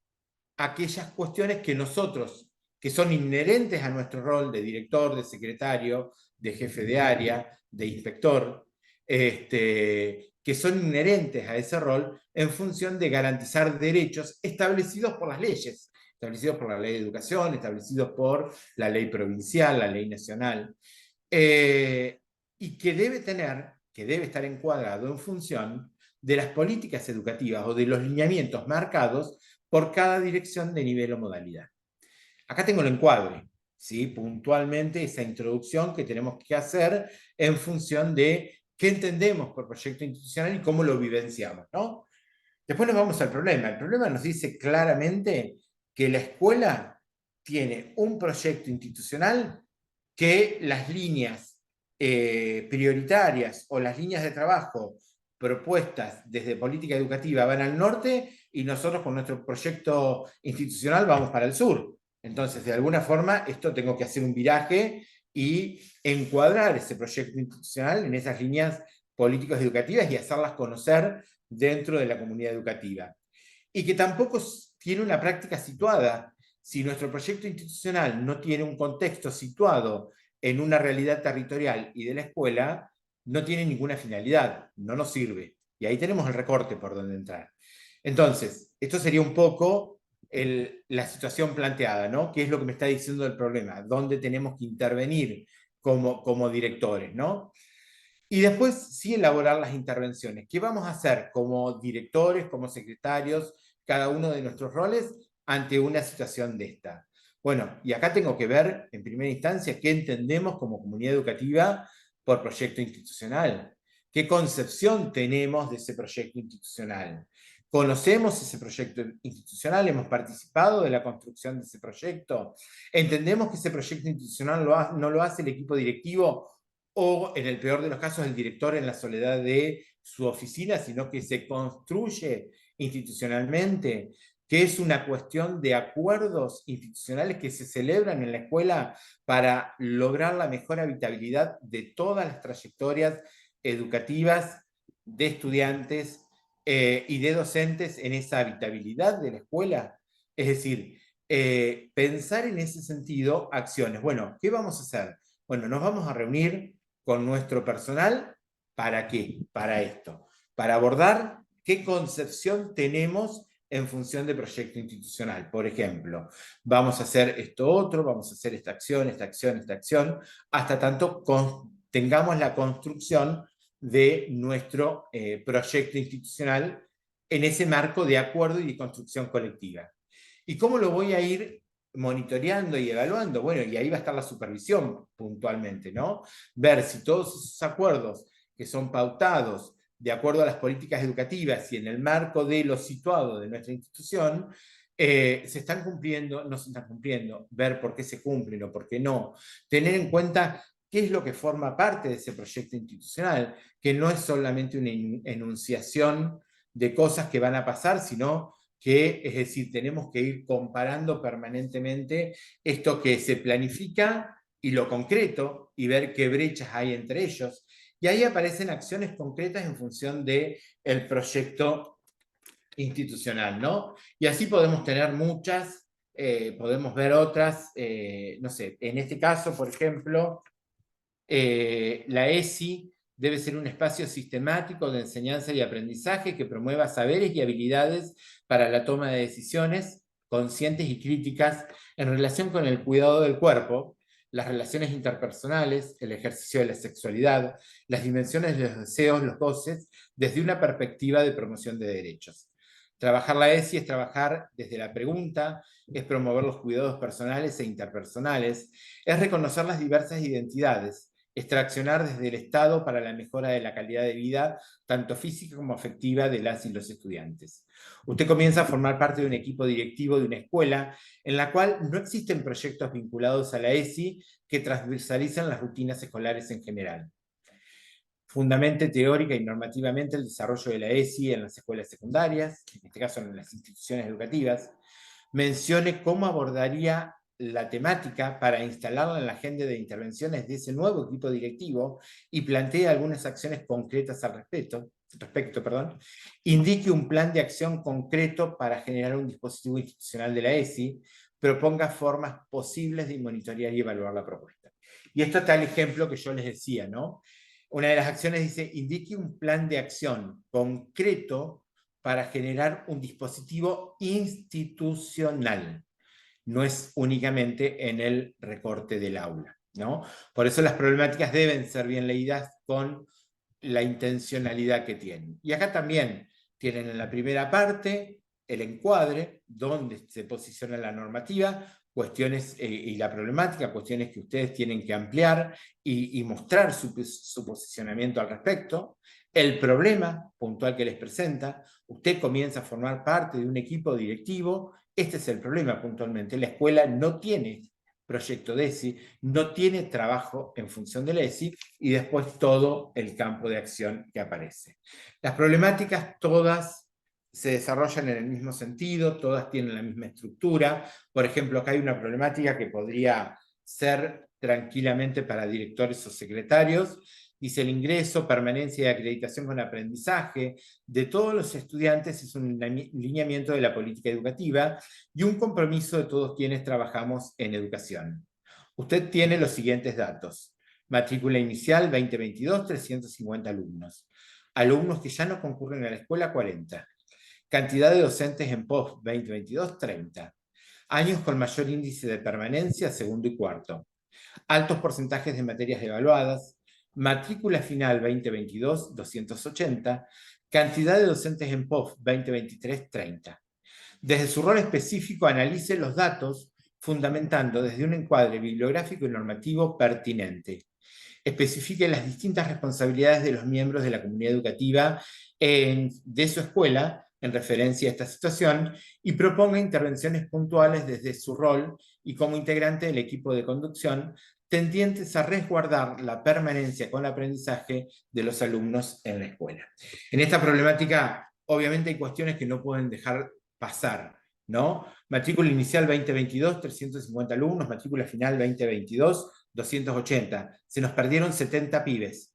aquellas cuestiones que nosotros, que son inherentes a nuestro rol de director, de secretario, de jefe de área, de inspector, que son inherentes a ese rol en función de garantizar derechos establecidos por las leyes, establecidos por la ley de educación, establecidos por la ley provincial, la ley nacional, y que debe estar encuadrado en función de las políticas educativas o de los lineamientos marcados por cada dirección de nivel o modalidad. Acá tengo el encuadre, ¿sí? Puntualmente esa introducción que tenemos que hacer en función de qué entendemos por proyecto institucional y cómo lo vivenciamos, ¿no? Después nos vamos al problema. El problema nos dice claramente que la escuela tiene un proyecto institucional que las líneas prioritarias o las líneas de trabajo propuestas desde política educativa van al norte y nosotros con nuestro proyecto institucional vamos para el sur. Entonces, de alguna forma, esto tengo que hacer un viraje y encuadrar ese proyecto institucional en esas líneas políticas educativas y hacerlas conocer dentro de la comunidad educativa. Y que tampoco tiene una práctica situada. Si nuestro proyecto institucional no tiene un contexto situado en una realidad territorial y de la escuela, no tiene ninguna finalidad, no nos sirve. Y ahí tenemos el recorte por donde entrar. Entonces, esto sería un poco la situación planteada, ¿no? ¿Qué es lo que me está diciendo el problema? ¿Dónde tenemos que intervenir como directores, ¿no? Y después sí elaborar las intervenciones. ¿Qué vamos a hacer como directores, como secretarios, cada uno de nuestros roles ante una situación de esta? Bueno, y acá tengo que ver, en primera instancia, qué entendemos como comunidad educativa por proyecto institucional. ¿Qué concepción tenemos de ese proyecto institucional? ¿Conocemos ese proyecto institucional? ¿Hemos participado de la construcción de ese proyecto? ¿Entendemos que ese proyecto institucional no lo hace el equipo directivo o, en el peor de los casos, el director en la soledad de su oficina, sino que se construye institucionalmente, que es una cuestión de acuerdos institucionales que se celebran en la escuela para lograr la mejor habitabilidad de todas las trayectorias educativas de estudiantes y de docentes en esa habitabilidad de la escuela. Es decir, pensar en ese sentido acciones. Bueno, ¿qué vamos a hacer? Bueno, nos vamos a reunir con nuestro personal. ¿Para qué? Para esto. Para abordar qué concepción tenemos en función de proyecto institucional. Por ejemplo, vamos a hacer esto otro, vamos a hacer esta acción, esta acción, esta acción, hasta tanto tengamos la construcción de nuestro proyecto institucional en ese marco de acuerdo y de construcción colectiva. ¿Y cómo lo voy a ir monitoreando y evaluando? Bueno, y ahí va a estar la supervisión puntualmente, ¿no? Ver si todos esos acuerdos que son pautados de acuerdo a las políticas educativas y en el marco de lo situado de nuestra institución, se están cumpliendo, no se están cumpliendo, ver por qué se cumplen o por qué no, tener en cuenta qué es lo que forma parte de ese proyecto institucional, que no es solamente una enunciación de cosas que van a pasar, sino que, es decir, tenemos que ir comparando permanentemente esto que se planifica y lo concreto, y ver qué brechas hay entre ellos. Y ahí aparecen acciones concretas en función del proyecto institucional, ¿no? Y así podemos tener muchas, podemos ver otras, no sé, en este caso, por ejemplo, la ESI debe ser un espacio sistemático de enseñanza y aprendizaje que promueva saberes y habilidades para la toma de decisiones conscientes y críticas en relación con el cuidado del cuerpo, las relaciones interpersonales, el ejercicio de la sexualidad, las dimensiones de los deseos, los goces, desde una perspectiva de promoción de derechos. Trabajar la ESI es trabajar desde la pregunta, es promover los cuidados personales e interpersonales, es reconocer las diversas identidades, extraccionar desde el Estado para la mejora de la calidad de vida, tanto física como afectiva, de las y los estudiantes. Usted comienza a formar parte de un equipo directivo de una escuela en la cual no existen proyectos vinculados a la ESI que transversalicen las rutinas escolares en general. Fundamente teórica y normativamente el desarrollo de la ESI en las escuelas secundarias, en este caso en las instituciones educativas. Mencione cómo abordaría la temática para instalarla en la agenda de intervenciones de ese nuevo equipo directivo y plantee algunas acciones concretas al respecto. Indique un plan de acción concreto para generar un dispositivo institucional de la ESI, proponga formas posibles de monitorear y evaluar la propuesta. Y esto está el ejemplo que yo les decía, ¿no? Una de las acciones dice, indique un plan de acción concreto para generar un dispositivo institucional. No es únicamente en el recorte del aula, ¿no? Por eso las problemáticas deben ser bien leídas con la intencionalidad que tienen. Y acá también tienen en la primera parte el encuadre, donde se posiciona la normativa, cuestiones y la problemática, cuestiones que ustedes tienen que ampliar y mostrar su posicionamiento al respecto, el problema puntual que les presenta, usted comienza a formar parte de un equipo directivo, este es el problema puntualmente, la escuela no tiene proyecto de ESI, no tiene trabajo en función del ESI y después todo el campo de acción que aparece. Las problemáticas todas se desarrollan en el mismo sentido, todas tienen la misma estructura. Por ejemplo, acá hay una problemática que podría ser tranquilamente para directores o secretarios. Dice, el ingreso, permanencia y acreditación con aprendizaje de todos los estudiantes es un lineamiento de la política educativa y un compromiso de todos quienes trabajamos en educación. Usted tiene los siguientes datos. Matrícula inicial 2022, 350 alumnos. Alumnos que ya no concurren a la escuela, 40. Cantidad de docentes en post 2022, 30. Años con mayor índice de permanencia, segundo y cuarto. Altos porcentajes de materias evaluadas. Matrícula final 2022, 280. Cantidad de docentes en post 2023, 30. Desde su rol específico, analice los datos fundamentando desde un encuadre bibliográfico y normativo pertinente. Especifique las distintas responsabilidades de los miembros de la comunidad educativa de su escuela en referencia a esta situación y proponga intervenciones puntuales desde su rol y como integrante del equipo de conducción tendientes a resguardar la permanencia con el aprendizaje de los alumnos en la escuela. En esta problemática, obviamente hay cuestiones que no pueden dejar pasar, ¿no? Matrícula inicial 2022, 350 alumnos, matrícula final 2022, 280. Se nos perdieron 70 pibes.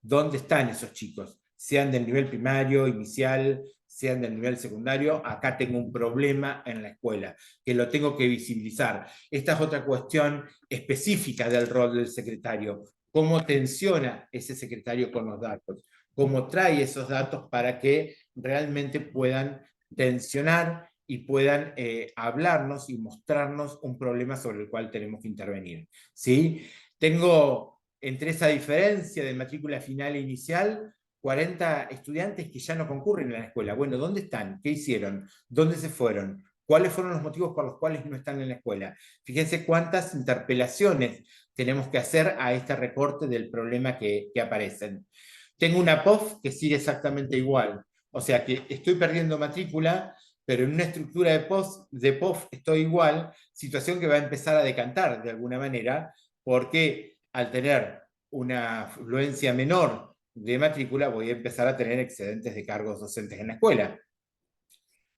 ¿Dónde están esos chicos? Sean del nivel primario, inicial, sean del nivel secundario, acá tengo un problema en la escuela, que lo tengo que visibilizar. Esta es otra cuestión específica del rol del secretario. ¿Cómo tensiona ese secretario con los datos? ¿Cómo trae esos datos para que realmente puedan tensionar y puedan hablarnos y mostrarnos un problema sobre el cual tenemos que intervenir? ¿Sí? Tengo entre esa diferencia de matrícula final e inicial, 40 estudiantes que ya no concurren a la escuela. Bueno, ¿dónde están? ¿Qué hicieron? ¿Dónde se fueron? ¿Cuáles fueron los motivos por los cuales no están en la escuela? Fíjense cuántas interpelaciones tenemos que hacer a este reporte del problema que aparecen. Tengo una POF que sigue exactamente igual. O sea que estoy perdiendo matrícula, pero en una estructura de POF estoy igual, situación que va a empezar a decantar de alguna manera, porque al tener una afluencia menor de matrícula voy a empezar a tener excedentes de cargos docentes en la escuela.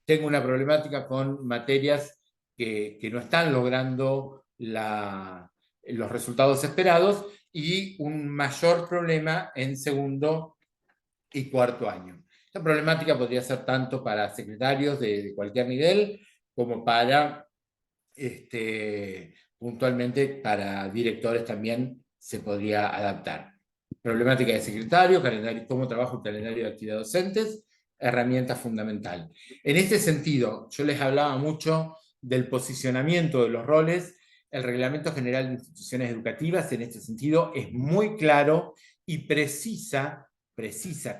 Tengo una problemática con materias que no están logrando los resultados esperados y un mayor problema en segundo y cuarto año. Esta problemática podría ser tanto para secretarios de cualquier nivel como para, puntualmente, para directores también se podría adaptar. Problemática de secretario, calendario, cómo trabajo el calendario de actividades docentes, herramienta fundamental. En este sentido, yo les hablaba mucho del posicionamiento de los roles. El Reglamento General de Instituciones Educativas, en este sentido, es muy claro y precisa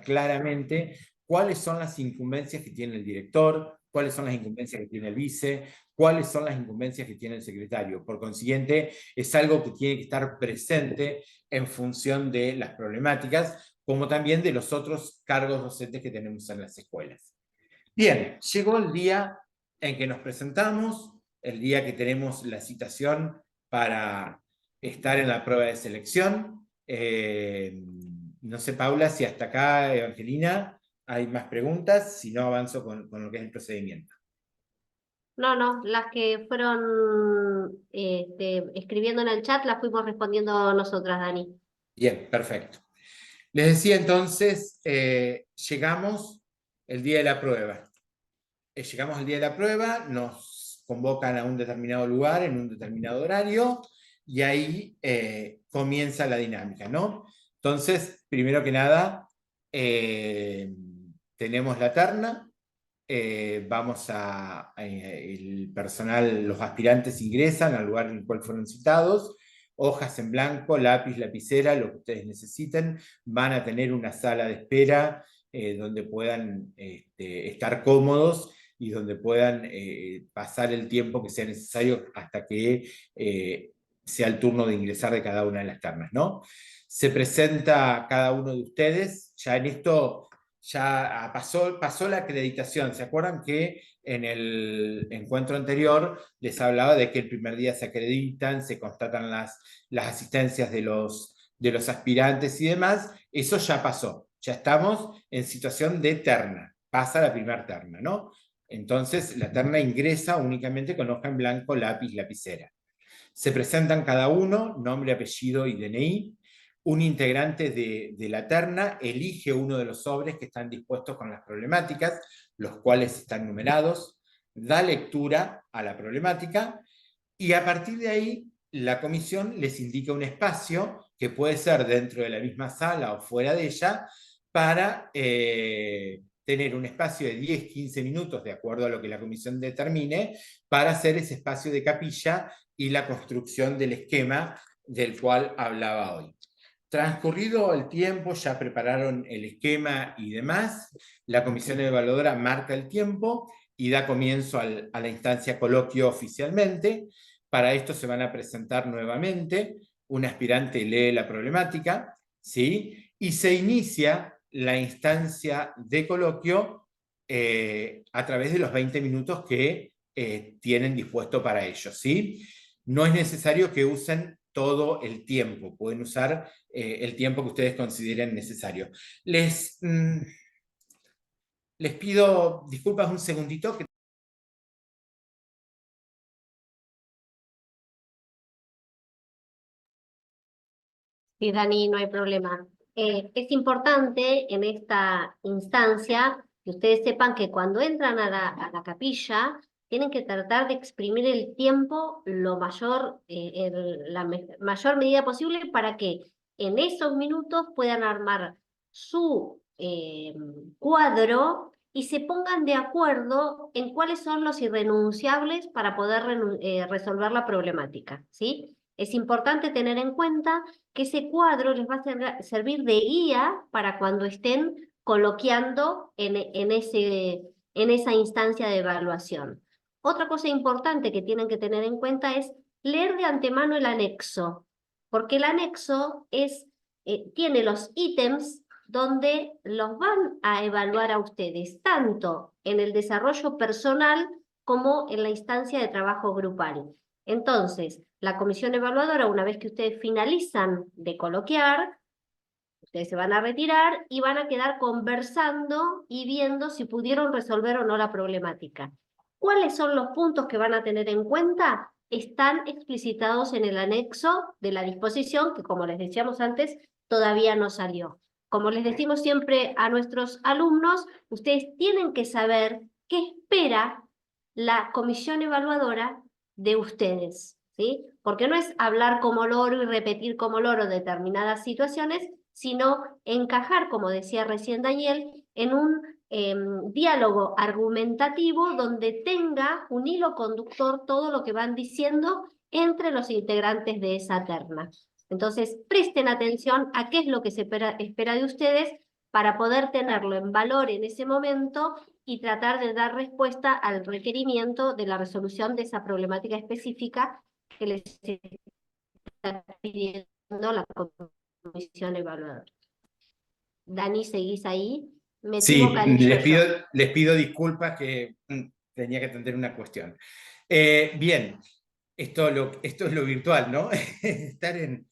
claramente cuáles son las incumbencias que tiene el director, cuáles son las incumbencias que tiene el vice, cuáles son las incumbencias que tiene el secretario. Por consiguiente, es algo que tiene que estar presente en función de las problemáticas, como también de los otros cargos docentes que tenemos en las escuelas. Bien, llegó el día en que nos presentamos, el día que tenemos la citación para estar en la prueba de selección. No sé, Paula, si hasta acá, Evangelina, hay más preguntas, si no avanzo con lo que es el procedimiento. No, las que fueron escribiendo en el chat las fuimos respondiendo nosotras, Dani. Bien, perfecto. Les decía entonces, llegamos el día de la prueba. Llegamos al día de la prueba, nos convocan a un determinado lugar, en un determinado horario, y ahí comienza la dinámica, ¿no? Entonces, primero que nada, tenemos la terna, el personal, los aspirantes ingresan al lugar en el cual fueron citados, hojas en blanco, lápiz, lapicera, lo que ustedes necesiten, van a tener una sala de espera donde puedan estar cómodos y donde puedan pasar el tiempo que sea necesario hasta que sea el turno de ingresar de cada una de las ternas, ¿no? Se presenta cada uno de ustedes, ya en esto ya pasó la acreditación. ¿Se acuerdan que en el encuentro anterior les hablaba de que el primer día se acreditan, se constatan las asistencias de los aspirantes y demás? Eso ya pasó, ya estamos en situación de terna, pasa la primera terna, ¿no? Entonces la terna ingresa únicamente con hoja en blanco, lápiz, lapicera. Se presentan cada uno, nombre, apellido y DNI. Un integrante de la terna elige uno de los sobres que están dispuestos con las problemáticas, los cuales están numerados, da lectura a la problemática y a partir de ahí la comisión les indica un espacio que puede ser dentro de la misma sala o fuera de ella para tener un espacio de 10-15 minutos, de acuerdo a lo que la comisión determine, para hacer ese espacio de capilla y la construcción del esquema del cual hablaba hoy. Transcurrido el tiempo, ya prepararon el esquema y demás, la comisión evaluadora marca el tiempo y da comienzo a la instancia coloquio oficialmente. Para esto se van a presentar nuevamente, un aspirante lee la problemática, ¿sí? Y se inicia la instancia de coloquio a través de los 20 minutos que tienen dispuesto para ello, ¿sí? No es necesario que usen todo el tiempo, pueden usar el tiempo que ustedes consideren necesario. Les pido disculpas un segundito. Sí, Dani, no hay problema. Es importante en esta instancia que ustedes sepan que cuando entran a la capilla, tienen que tratar de exprimir el tiempo lo mayor, mayor medida posible para que en esos minutos puedan armar su cuadro y se pongan de acuerdo en cuáles son los irrenunciables para poder resolver la problemática, ¿sí? Es importante tener en cuenta que ese cuadro les va a servir de guía para cuando estén coloquiando en esa instancia de evaluación. Otra cosa importante que tienen que tener en cuenta es leer de antemano el anexo, porque el anexo tiene los ítems donde los van a evaluar a ustedes, tanto en el desarrollo personal como en la instancia de trabajo grupal. Entonces, la comisión evaluadora, una vez que ustedes finalizan de coloquiar, ustedes se van a retirar y van a quedar conversando y viendo si pudieron resolver o no la problemática. ¿Cuáles son los puntos que van a tener en cuenta? Están explicitados en el anexo de la disposición, que como les decíamos antes, todavía no salió. Como les decimos siempre a nuestros alumnos, ustedes tienen que saber qué espera la comisión evaluadora de ustedes, ¿sí? Porque no es hablar como loro y repetir como loro determinadas situaciones, sino encajar, como decía recién Daniel, en un diálogo argumentativo donde tenga un hilo conductor todo lo que van diciendo entre los integrantes de esa terna. Entonces, presten atención a qué es lo que se espera de ustedes para poder tenerlo en valor en ese momento y tratar de dar respuesta al requerimiento de la resolución de esa problemática específica que les está pidiendo la comisión evaluadora. Dani, ¿seguís ahí? Sí, Metimos canillo yo. les pido disculpas que tenía que atender una cuestión. Bien, esto es lo virtual, ¿no? Estar en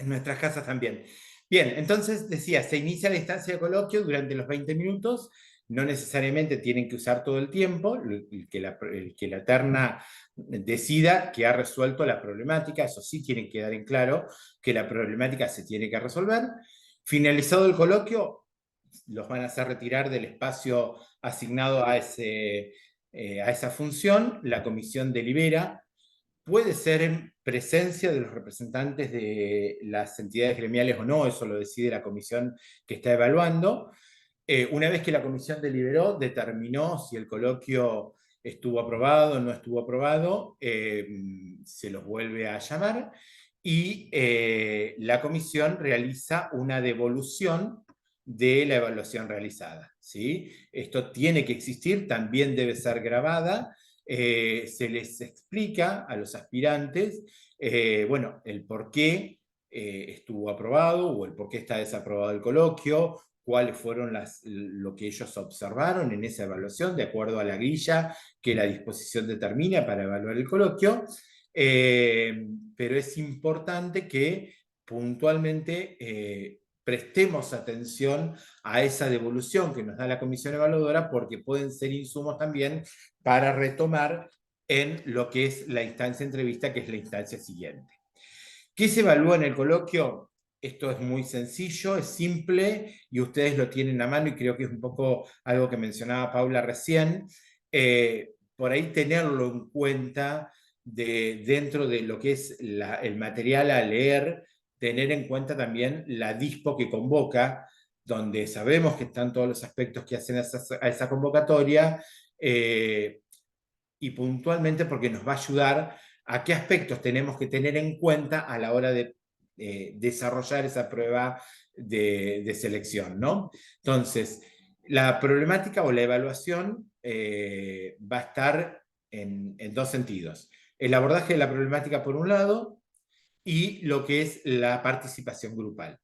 nuestras casas también. Bien, entonces decía, se inicia la instancia de coloquio durante los 20 minutos, no necesariamente tienen que usar todo el tiempo, el que la terna decida que ha resuelto la problemática, eso sí tiene que quedar en claro que la problemática se tiene que resolver. Finalizado el coloquio, los van a hacer retirar del espacio asignado a esa función, la comisión delibera, puede ser en presencia de los representantes de las entidades gremiales o no, eso lo decide la comisión que está evaluando. Una vez que la comisión deliberó, determinó si el coloquio estuvo aprobado o no estuvo aprobado, se los vuelve a llamar y la comisión realiza una devolución de la evaluación realizada, ¿sí? Esto tiene que existir, también debe ser grabada, se les explica a los aspirantes, bueno, el por qué estuvo aprobado o el por qué está desaprobado el coloquio, cuáles fueron lo que ellos observaron en esa evaluación, de acuerdo a la grilla que la disposición determina para evaluar el coloquio, pero es importante que puntualmente prestemos atención a esa devolución que nos da la comisión evaluadora, porque pueden ser insumos también para retomar en lo que es la instancia entrevista, que es la instancia siguiente. ¿Qué se evalúa en el coloquio? Esto es muy sencillo, es simple y ustedes lo tienen a mano y creo que es un poco algo que mencionaba Paula recién. Por ahí tenerlo en cuenta dentro de lo que es el material a leer, tener en cuenta también la dispo que convoca, donde sabemos que están todos los aspectos que hacen a esa convocatoria, y puntualmente porque nos va a ayudar a qué aspectos tenemos que tener en cuenta a la hora de desarrollar esa prueba de selección, ¿no? Entonces, la problemática o la evaluación va a estar en dos sentidos. El abordaje de la problemática por un lado y lo que es la participación grupal.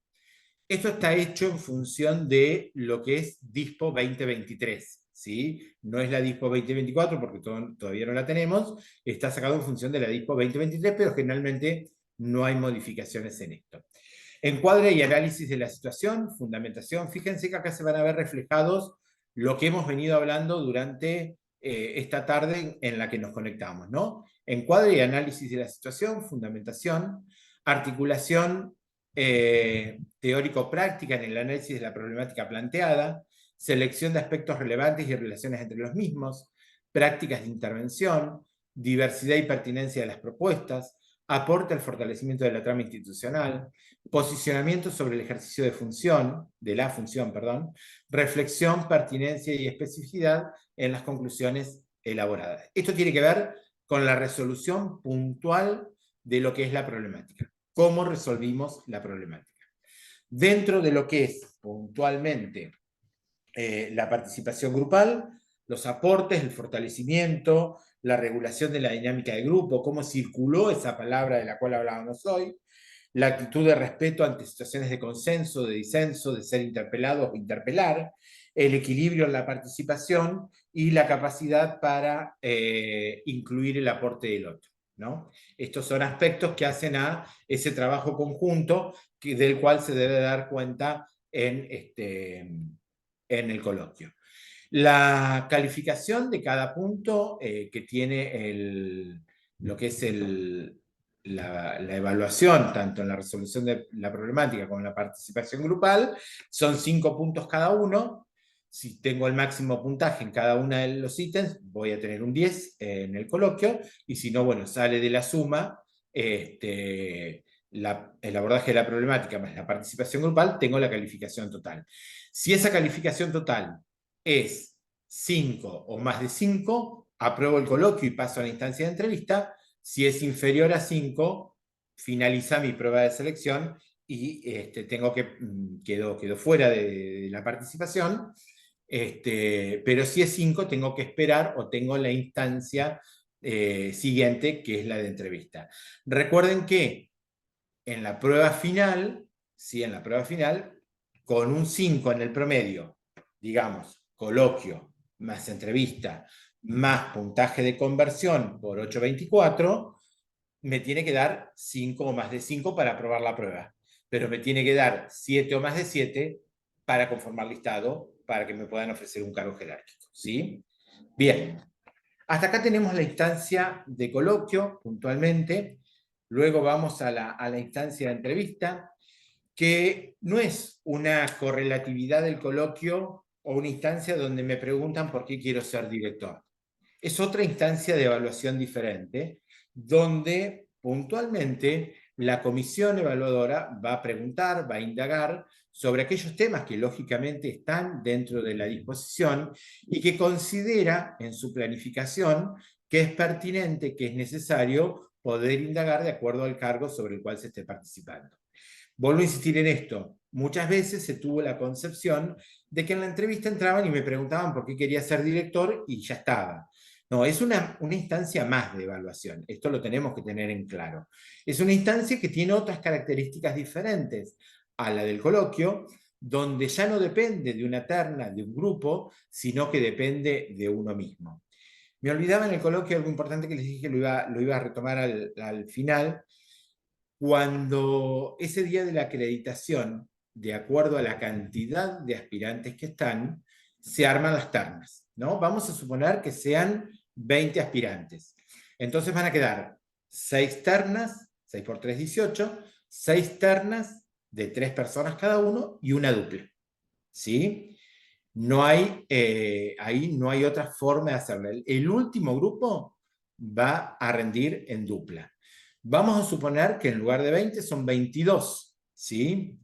Esto está hecho en función de lo que es DISPO 2023, ¿sí? No es la DISPO 2024 porque todavía no la tenemos, está sacado en función de la DISPO 2023, pero generalmente no hay modificaciones en esto. Encuadre y análisis de la situación, fundamentación. Fíjense que acá se van a ver reflejados lo que hemos venido hablando durante esta tarde en la que nos conectamos, ¿no? Encuadre y análisis de la situación, fundamentación, articulación teórico-práctica en el análisis de la problemática planteada, selección de aspectos relevantes y relaciones entre los mismos, prácticas de intervención, diversidad y pertinencia de las propuestas, aporte al fortalecimiento de la trama institucional, posicionamiento sobre el ejercicio de la función, reflexión, pertinencia y especificidad en las conclusiones elaboradas. Esto tiene que ver con la resolución puntual de lo que es la problemática. ¿Cómo resolvimos la problemática? Dentro de lo que es puntualmente la participación grupal, los aportes, el fortalecimiento, la regulación de la dinámica de grupo, cómo circuló esa palabra de la cual hablábamos hoy, la actitud de respeto ante situaciones de consenso, de disenso, de ser interpelados o interpelar, el equilibrio en la participación y la capacidad para incluir el aporte del otro, ¿no? Estos son aspectos que hacen a ese trabajo conjunto del cual se debe dar cuenta en el coloquio. La calificación de cada punto que tiene lo que es la evaluación, tanto en la resolución de la problemática como en la participación grupal, son 5 puntos cada uno. Si tengo el máximo puntaje en cada uno de los ítems, voy a tener un 10 en el coloquio, y si no, bueno, sale de la suma el abordaje de la problemática más la participación grupal, tengo la calificación total. Si esa calificación total es 5 o más de 5, apruebo el coloquio y paso a la instancia de entrevista. Si es inferior a 5, finaliza mi prueba de selección y quedo fuera de la participación. Pero si es 5, tengo que esperar o tengo la instancia siguiente, que es la de entrevista. Recuerden que en la prueba final, con un 5 en el promedio, digamos, coloquio, más entrevista, más puntaje de conversión por 824, me tiene que dar 5 o más de 5 para aprobar la prueba. Pero me tiene que dar 7 o más de 7 para conformar listado, para que me puedan ofrecer un cargo jerárquico, ¿sí? Bien. Hasta acá tenemos la instancia de coloquio, puntualmente. Luego vamos a la instancia de entrevista, que no es una correlatividad del coloquio o una instancia donde me preguntan por qué quiero ser director. Es otra instancia de evaluación diferente, donde puntualmente la comisión evaluadora va a preguntar, va a indagar sobre aquellos temas que lógicamente están dentro de la disposición y que considera en su planificación que es pertinente, que es necesario poder indagar de acuerdo al cargo sobre el cual se esté participando. Vuelvo a insistir en esto. Muchas veces se tuvo la concepción de que en la entrevista entraban y me preguntaban por qué quería ser director y ya estaba. No, es una instancia más de evaluación. Esto lo tenemos que tener en claro. Es una instancia que tiene otras características diferentes a la del coloquio, donde ya no depende de una terna, de un grupo, sino que depende de uno mismo. Me olvidaba en el coloquio algo importante que les dije, lo iba a retomar al final. Cuando ese día de la acreditación, de acuerdo a la cantidad de aspirantes que están, se arman las ternas, ¿no? Vamos a suponer que sean 20 aspirantes. Entonces van a quedar 6 ternas, 6 por 3, 18, 6 ternas de 3 personas cada uno y una dupla, ¿sí? No hay, ahí no hay otra forma de hacerlo. El último grupo va a rendir en dupla. Vamos a suponer que en lugar de 20 son 22, ¿sí?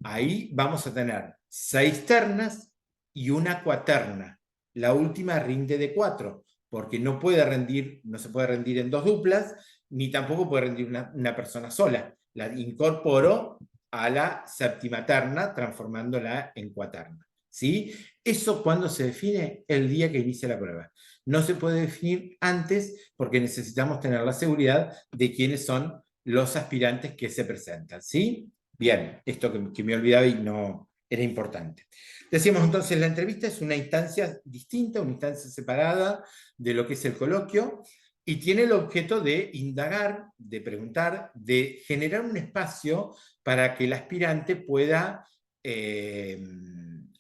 Ahí vamos a tener 6 ternas y una cuaterna. La última rinde de 4, porque no se puede rendir en 2 duplas, ni tampoco puede rendir una persona sola. La incorporo a la séptima terna, transformándola en cuaterna, ¿sí? Eso cuando se define el día que inicia la prueba. No se puede definir antes porque necesitamos tener la seguridad de quiénes son los aspirantes que se presentan, ¿sí? Bien, esto que me olvidaba y no era importante. Decíamos entonces, la entrevista es una instancia distinta, una instancia separada de lo que es el coloquio, y tiene el objeto de indagar, de preguntar, de generar un espacio para que el aspirante pueda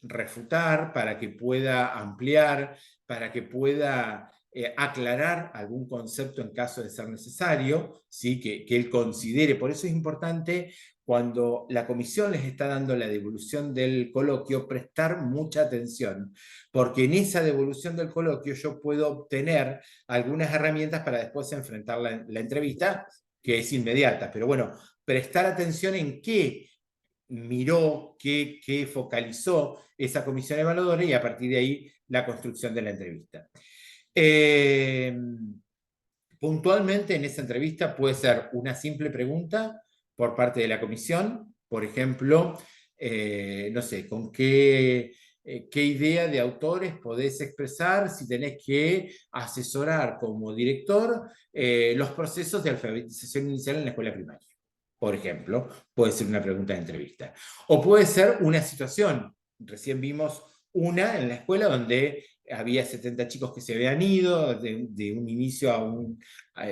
refutar, para que pueda ampliar, para que pueda aclarar algún concepto en caso de ser necesario, ¿sí? que él considere. Por eso es importante, cuando la comisión les está dando la devolución del coloquio, prestar mucha atención, porque en esa devolución del coloquio yo puedo obtener algunas herramientas para después enfrentar la entrevista, que es inmediata. Pero bueno, prestar atención en qué miró, qué focalizó esa comisión evaluadora, y a partir de ahí la construcción de la entrevista. Puntualmente en esa entrevista puede ser una simple pregunta por parte de la comisión, por ejemplo, no sé, con qué idea de autores podés expresar si tenés que asesorar como director los procesos de alfabetización inicial en la escuela primaria. Por ejemplo, puede ser una pregunta de entrevista. O puede ser una situación. Recién vimos una en la escuela donde había 70 chicos que se habían ido de un inicio a un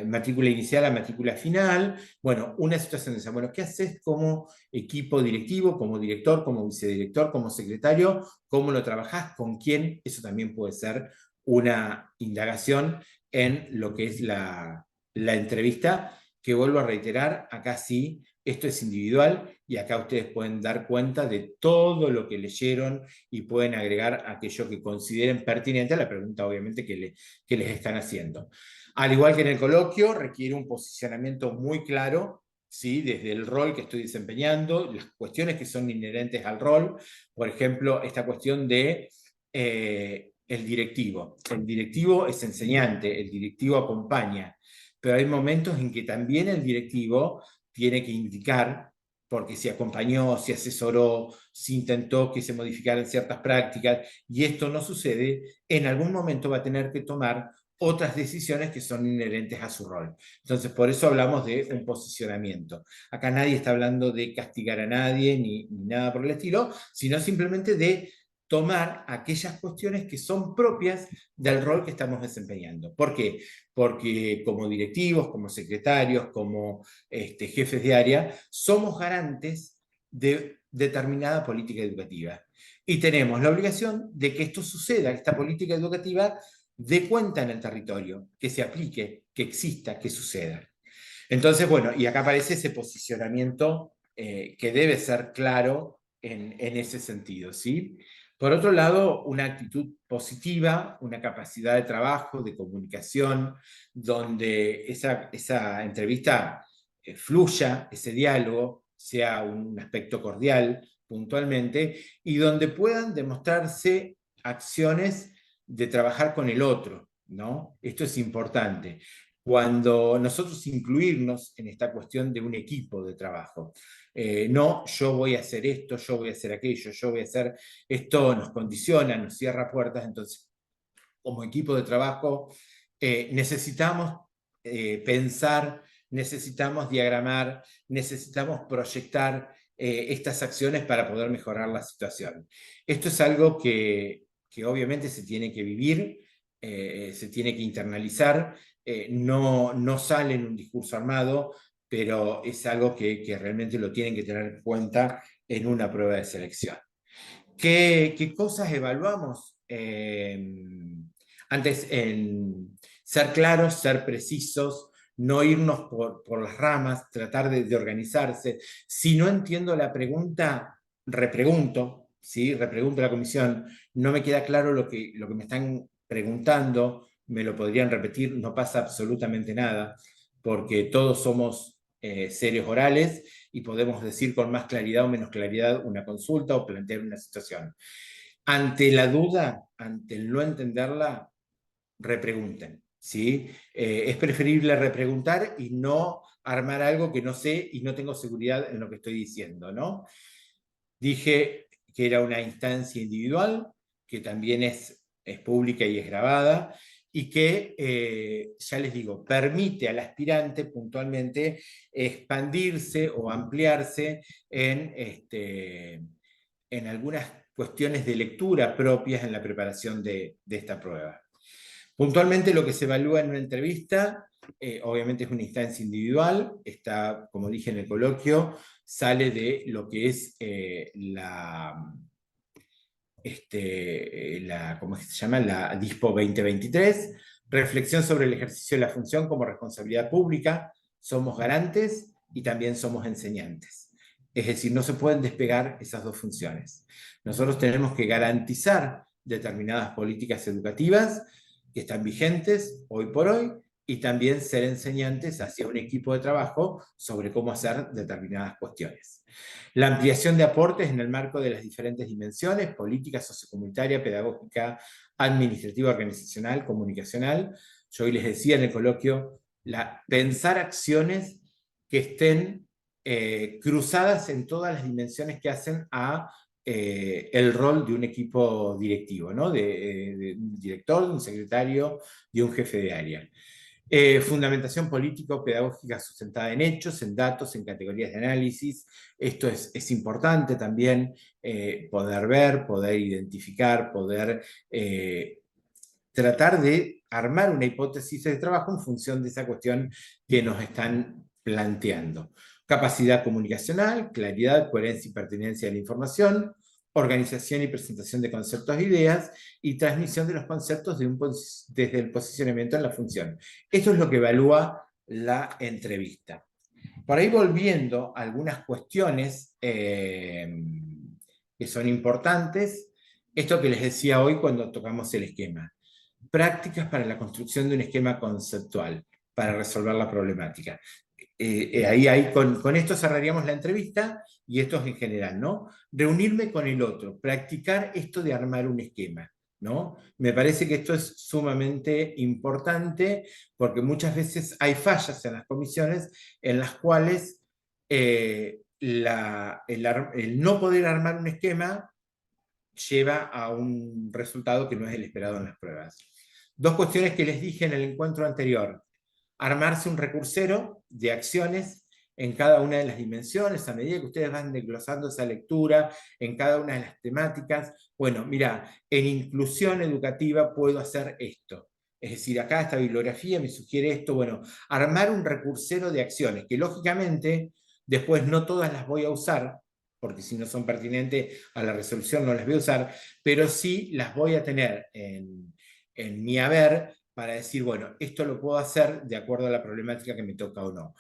matrícula inicial a matrícula final. Bueno, una situación de esa. Bueno, ¿qué haces como equipo directivo, como director, como vicedirector, como secretario? ¿Cómo lo trabajás? ¿Con quién? Eso también puede ser una indagación en lo que es la entrevista, que vuelvo a reiterar, acá sí, esto es individual y acá ustedes pueden dar cuenta de todo lo que leyeron y pueden agregar aquello que consideren pertinente a la pregunta, obviamente, que les están haciendo. Al igual que en el coloquio, requiere un posicionamiento muy claro, ¿sí? Desde el rol que estoy desempeñando, las cuestiones que son inherentes al rol, por ejemplo, esta cuestión de el directivo. El directivo es enseñante, el directivo acompaña, pero hay momentos en que también el directivo tiene que indicar, porque si acompañó, si asesoró, si intentó que se modificaran ciertas prácticas, y esto no sucede, en algún momento va a tener que tomar otras decisiones que son inherentes a su rol. Entonces, por eso hablamos de un posicionamiento. Acá nadie está hablando de castigar a nadie, ni nada por el estilo, sino simplemente de tomar aquellas cuestiones que son propias del rol que estamos desempeñando. ¿Por qué? Porque como directivos, como secretarios, como jefes de área, somos garantes de determinada política educativa. Y tenemos la obligación de que esto suceda, que esta política educativa dé cuenta en el territorio, que se aplique, que exista, que suceda. Entonces, bueno, y acá aparece ese posicionamiento que debe ser claro en ese sentido, ¿sí? Por otro lado, una actitud positiva, una capacidad de trabajo, de comunicación, donde esa entrevista fluya, ese diálogo, sea un aspecto cordial, puntualmente, y donde puedan demostrarse acciones de trabajar con el otro, ¿no? Esto es importante. Cuando nosotros incluirnos en esta cuestión de un equipo de trabajo, no yo voy a hacer esto, yo voy a hacer aquello, yo voy a hacer esto, nos condiciona, nos cierra puertas. Entonces, como equipo de trabajo, necesitamos pensar, necesitamos diagramar, necesitamos proyectar estas acciones para poder mejorar la situación. Esto es algo que obviamente se tiene que vivir, se tiene que internalizar, no sale en un discurso armado, pero es algo que realmente lo tienen que tener en cuenta en una prueba de selección. ¿Qué cosas evaluamos? Antes, en ser claros, ser precisos, no irnos por las ramas, tratar de organizarse. Si no entiendo la pregunta, repregunto, ¿sí? Repregunto a la comisión, no me queda claro lo que me están preguntando, me lo podrían repetir, no pasa absolutamente nada, porque todos somos seres orales y podemos decir con más claridad o menos claridad una consulta o plantear una situación. Ante la duda, ante el no entenderla, repregunten, ¿sí? Es preferible repreguntar y no armar algo que no sé y no tengo seguridad en lo que estoy diciendo, ¿no? Dije que era una instancia individual, que también es pública y es grabada, y que, ya les digo, permite al aspirante puntualmente expandirse o ampliarse en algunas cuestiones de lectura propias en la preparación de esta prueba. Puntualmente lo que se evalúa en una entrevista, obviamente es una instancia individual, está, como dije en el coloquio, sale de lo que es ¿cómo se llama? La DISPO 2023, reflexión sobre el ejercicio de la función como responsabilidad pública, somos garantes y también somos enseñantes. Es decir, no se pueden despegar esas dos funciones. Nosotros tenemos que garantizar determinadas políticas educativas que están vigentes hoy por hoy, y también ser enseñantes hacia un equipo de trabajo sobre cómo hacer determinadas cuestiones. La ampliación de aportes en el marco de las diferentes dimensiones, política, sociocomunitaria, pedagógica, administrativa, organizacional, comunicacional. Yo hoy les decía en el coloquio, pensar acciones que estén cruzadas en todas las dimensiones que hacen a el rol de un equipo directivo, ¿no? De un director, de un secretario, de un jefe de área. Fundamentación político-pedagógica sustentada en hechos, en datos, en categorías de análisis. Esto es importante también, poder ver, poder identificar, poder tratar de armar una hipótesis de trabajo en función de esa cuestión que nos están planteando. Capacidad comunicacional, claridad, coherencia y pertinencia de la información, organización y presentación de conceptos e ideas, y transmisión de los conceptos desde el posicionamiento en la función. Esto es lo que evalúa la entrevista. Por ahí, volviendo a algunas cuestiones que son importantes, esto que les decía hoy cuando tocamos el esquema. Prácticas para la construcción de un esquema conceptual para resolver la problemática. Con esto cerraríamos la entrevista, y esto es en general, ¿no? Reunirme con el otro, practicar esto de armar un esquema, ¿no? Me parece que esto es sumamente importante, porque muchas veces hay fallas en las comisiones en las cuales el no poder armar un esquema lleva a un resultado que no es el esperado en las pruebas. Dos cuestiones que les dije en el encuentro anterior: armarse un recursero de acciones en cada una de las dimensiones, a medida que ustedes van desglosando esa lectura en cada una de las temáticas. Bueno, mira, en inclusión educativa puedo hacer esto. Es decir, acá esta bibliografía me sugiere esto. Bueno, armar un recursero de acciones, que lógicamente después no todas las voy a usar, porque si no son pertinentes a la resolución no las voy a usar, pero sí las voy a tener en mi haber para decir, bueno, esto lo puedo hacer de acuerdo a la problemática que me toca o no.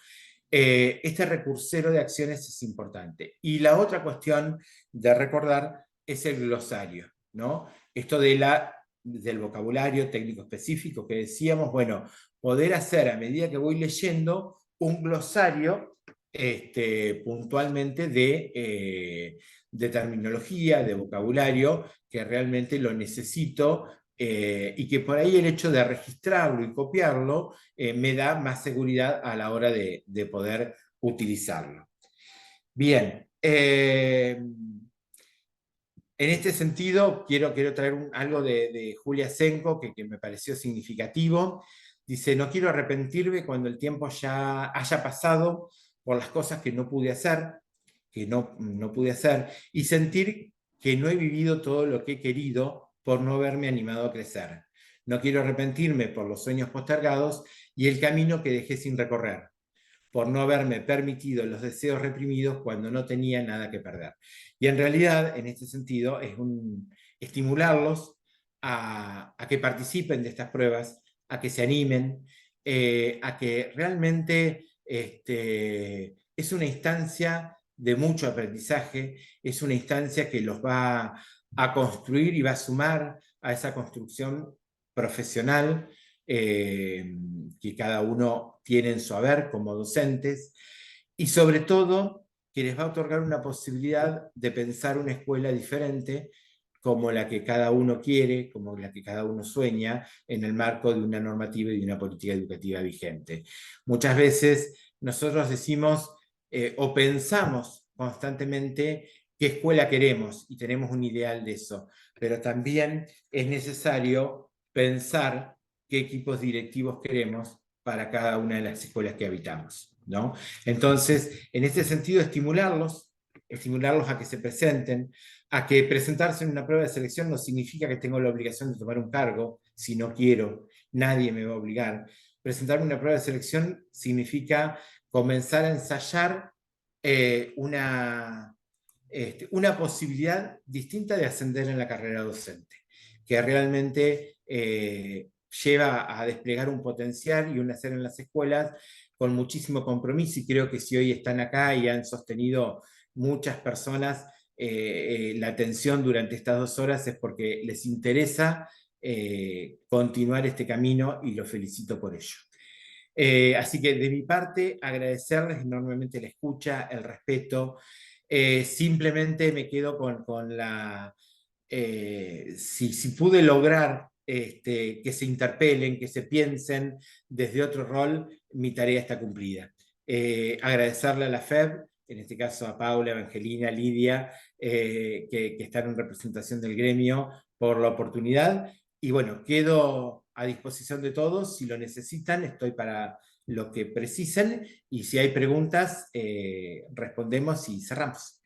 Este recursero de acciones es importante. Y la otra cuestión de recordar es el glosario, ¿no? Esto del vocabulario técnico específico que decíamos, bueno, poder hacer a medida que voy leyendo un glosario puntualmente de terminología, de vocabulario, que realmente lo necesito, y que por ahí el hecho de registrarlo y copiarlo me da más seguridad a la hora de poder utilizarlo. Bien, en este sentido quiero traer algo de Julia Senko que me pareció significativo. Dice: no quiero arrepentirme cuando el tiempo ya haya pasado por las cosas que no pude hacer, y sentir que no he vivido todo lo que he querido por no haberme animado a crecer. No quiero arrepentirme por los sueños postergados y el camino que dejé sin recorrer, por no haberme permitido los deseos reprimidos cuando no tenía nada que perder. Y en realidad, en este sentido, es estimularlos a que participen de estas pruebas, a que se animen, a que realmente es una instancia de mucho aprendizaje, es una instancia que los va a construir y va a sumar a esa construcción profesional que cada uno tiene en su haber como docentes, y sobre todo que les va a otorgar una posibilidad de pensar una escuela diferente, como la que cada uno quiere, como la que cada uno sueña, en el marco de una normativa y de una política educativa vigente. Muchas veces nosotros decimos o pensamos constantemente qué escuela queremos, y tenemos un ideal de eso, pero también es necesario pensar qué equipos directivos queremos para cada una de las escuelas que habitamos, ¿no? Entonces, en este sentido, estimularlos a que se presenten, a que presentarse en una prueba de selección no significa que tengo la obligación de tomar un cargo. Si no quiero, nadie me va a obligar. Presentarme en una prueba de selección significa comenzar a ensayar una posibilidad distinta de ascender en la carrera docente, que realmente lleva a desplegar un potencial y un hacer en las escuelas con muchísimo compromiso. Y creo que si hoy están acá y han sostenido muchas personas la atención durante estas 2 horas, es porque les interesa continuar este camino, y los felicito por ello. Así que de mi parte, agradecerles enormemente la escucha, el respeto. Simplemente me quedo con si pude lograr que se interpelen, que se piensen desde otro rol, mi tarea está cumplida. Agradecerle a la FEB, en este caso a Paula, Evangelina, Lidia, que están en representación del gremio, por la oportunidad. Y bueno, quedo a disposición de todos. Si lo necesitan, estoy para lo que precisen. Y si hay preguntas, respondemos y cerramos.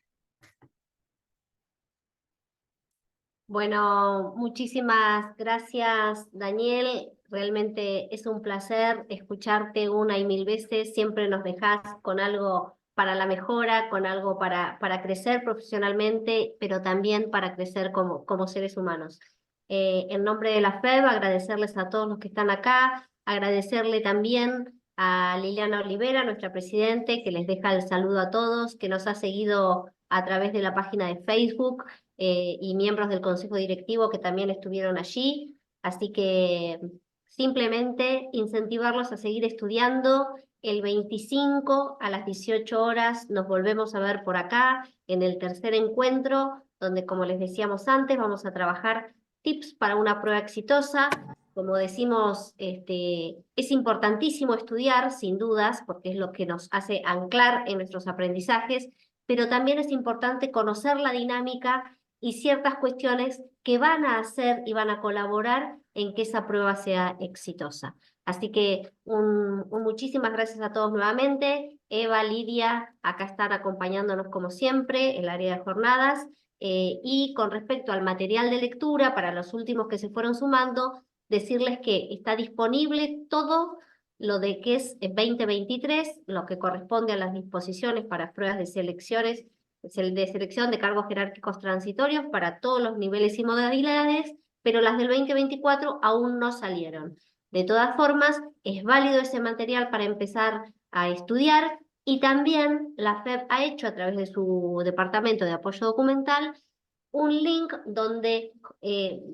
Bueno, muchísimas gracias, Daniel. Realmente es un placer escucharte una y mil veces. Siempre nos dejas con algo para la mejora, con algo para crecer profesionalmente, pero también para crecer como seres humanos. En nombre de la FEB, agradecerles a todos los que están acá, agradecerle también a Liliana Olivera, nuestra presidente, que les deja el saludo a todos, que nos ha seguido a través de la página de Facebook, y miembros del Consejo Directivo que también estuvieron allí. Así que simplemente incentivarlos a seguir estudiando. El 25 a las 18 horas nos volvemos a ver por acá en el tercer encuentro, donde, como les decíamos antes, vamos a trabajar tips para una prueba exitosa. Como decimos, es importantísimo estudiar, sin dudas, porque es lo que nos hace anclar en nuestros aprendizajes, pero también es importante conocer la dinámica y ciertas cuestiones que van a hacer y van a colaborar en que esa prueba sea exitosa. Así que muchísimas gracias a todos nuevamente. Eva, Lidia, acá están acompañándonos como siempre, el área de jornadas. Y con respecto al material de lectura, para los últimos que se fueron sumando, decirles que está disponible todo lo de que es 2023, lo que corresponde a las disposiciones para pruebas de selecciones, de selección de cargos jerárquicos transitorios para todos los niveles y modalidades, pero las del 2024 aún no salieron. De todas formas, es válido ese material para empezar a estudiar, y también la FEB ha hecho, a través de su departamento de apoyo documental, un link donde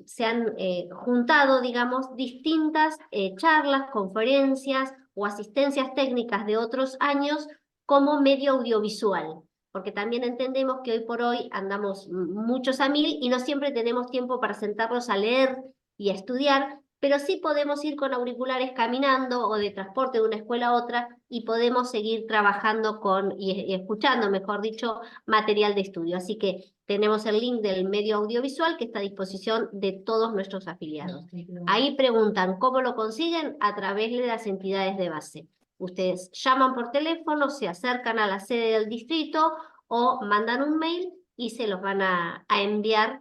se han juntado, digamos, distintas charlas, conferencias o asistencias técnicas de otros años como medio audiovisual, porque también entendemos que hoy por hoy andamos muchos a mil y no siempre tenemos tiempo para sentarnos a leer y a estudiar, pero sí podemos ir con auriculares caminando o de transporte de una escuela a otra, y podemos seguir trabajando y escuchando, mejor dicho, material de estudio. Así que tenemos el link del medio audiovisual que está a disposición de todos nuestros afiliados. Ahí preguntan cómo lo consiguen, a través de las entidades de base. Ustedes llaman por teléfono, se acercan a la sede del distrito o mandan un mail y se los van a enviar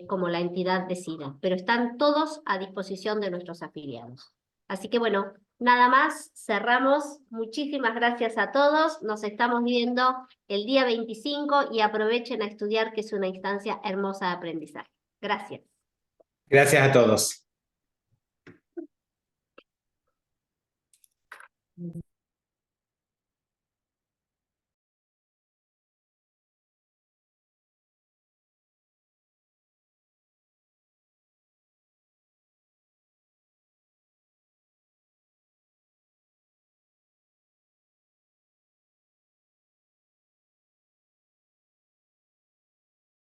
como la entidad decida. Pero están todos a disposición de nuestros afiliados. Así que bueno, nada más, cerramos. Muchísimas gracias a todos. Nos estamos viendo el día 25 y aprovechen a estudiar, que es una instancia hermosa de aprendizaje. Gracias. Gracias a todos.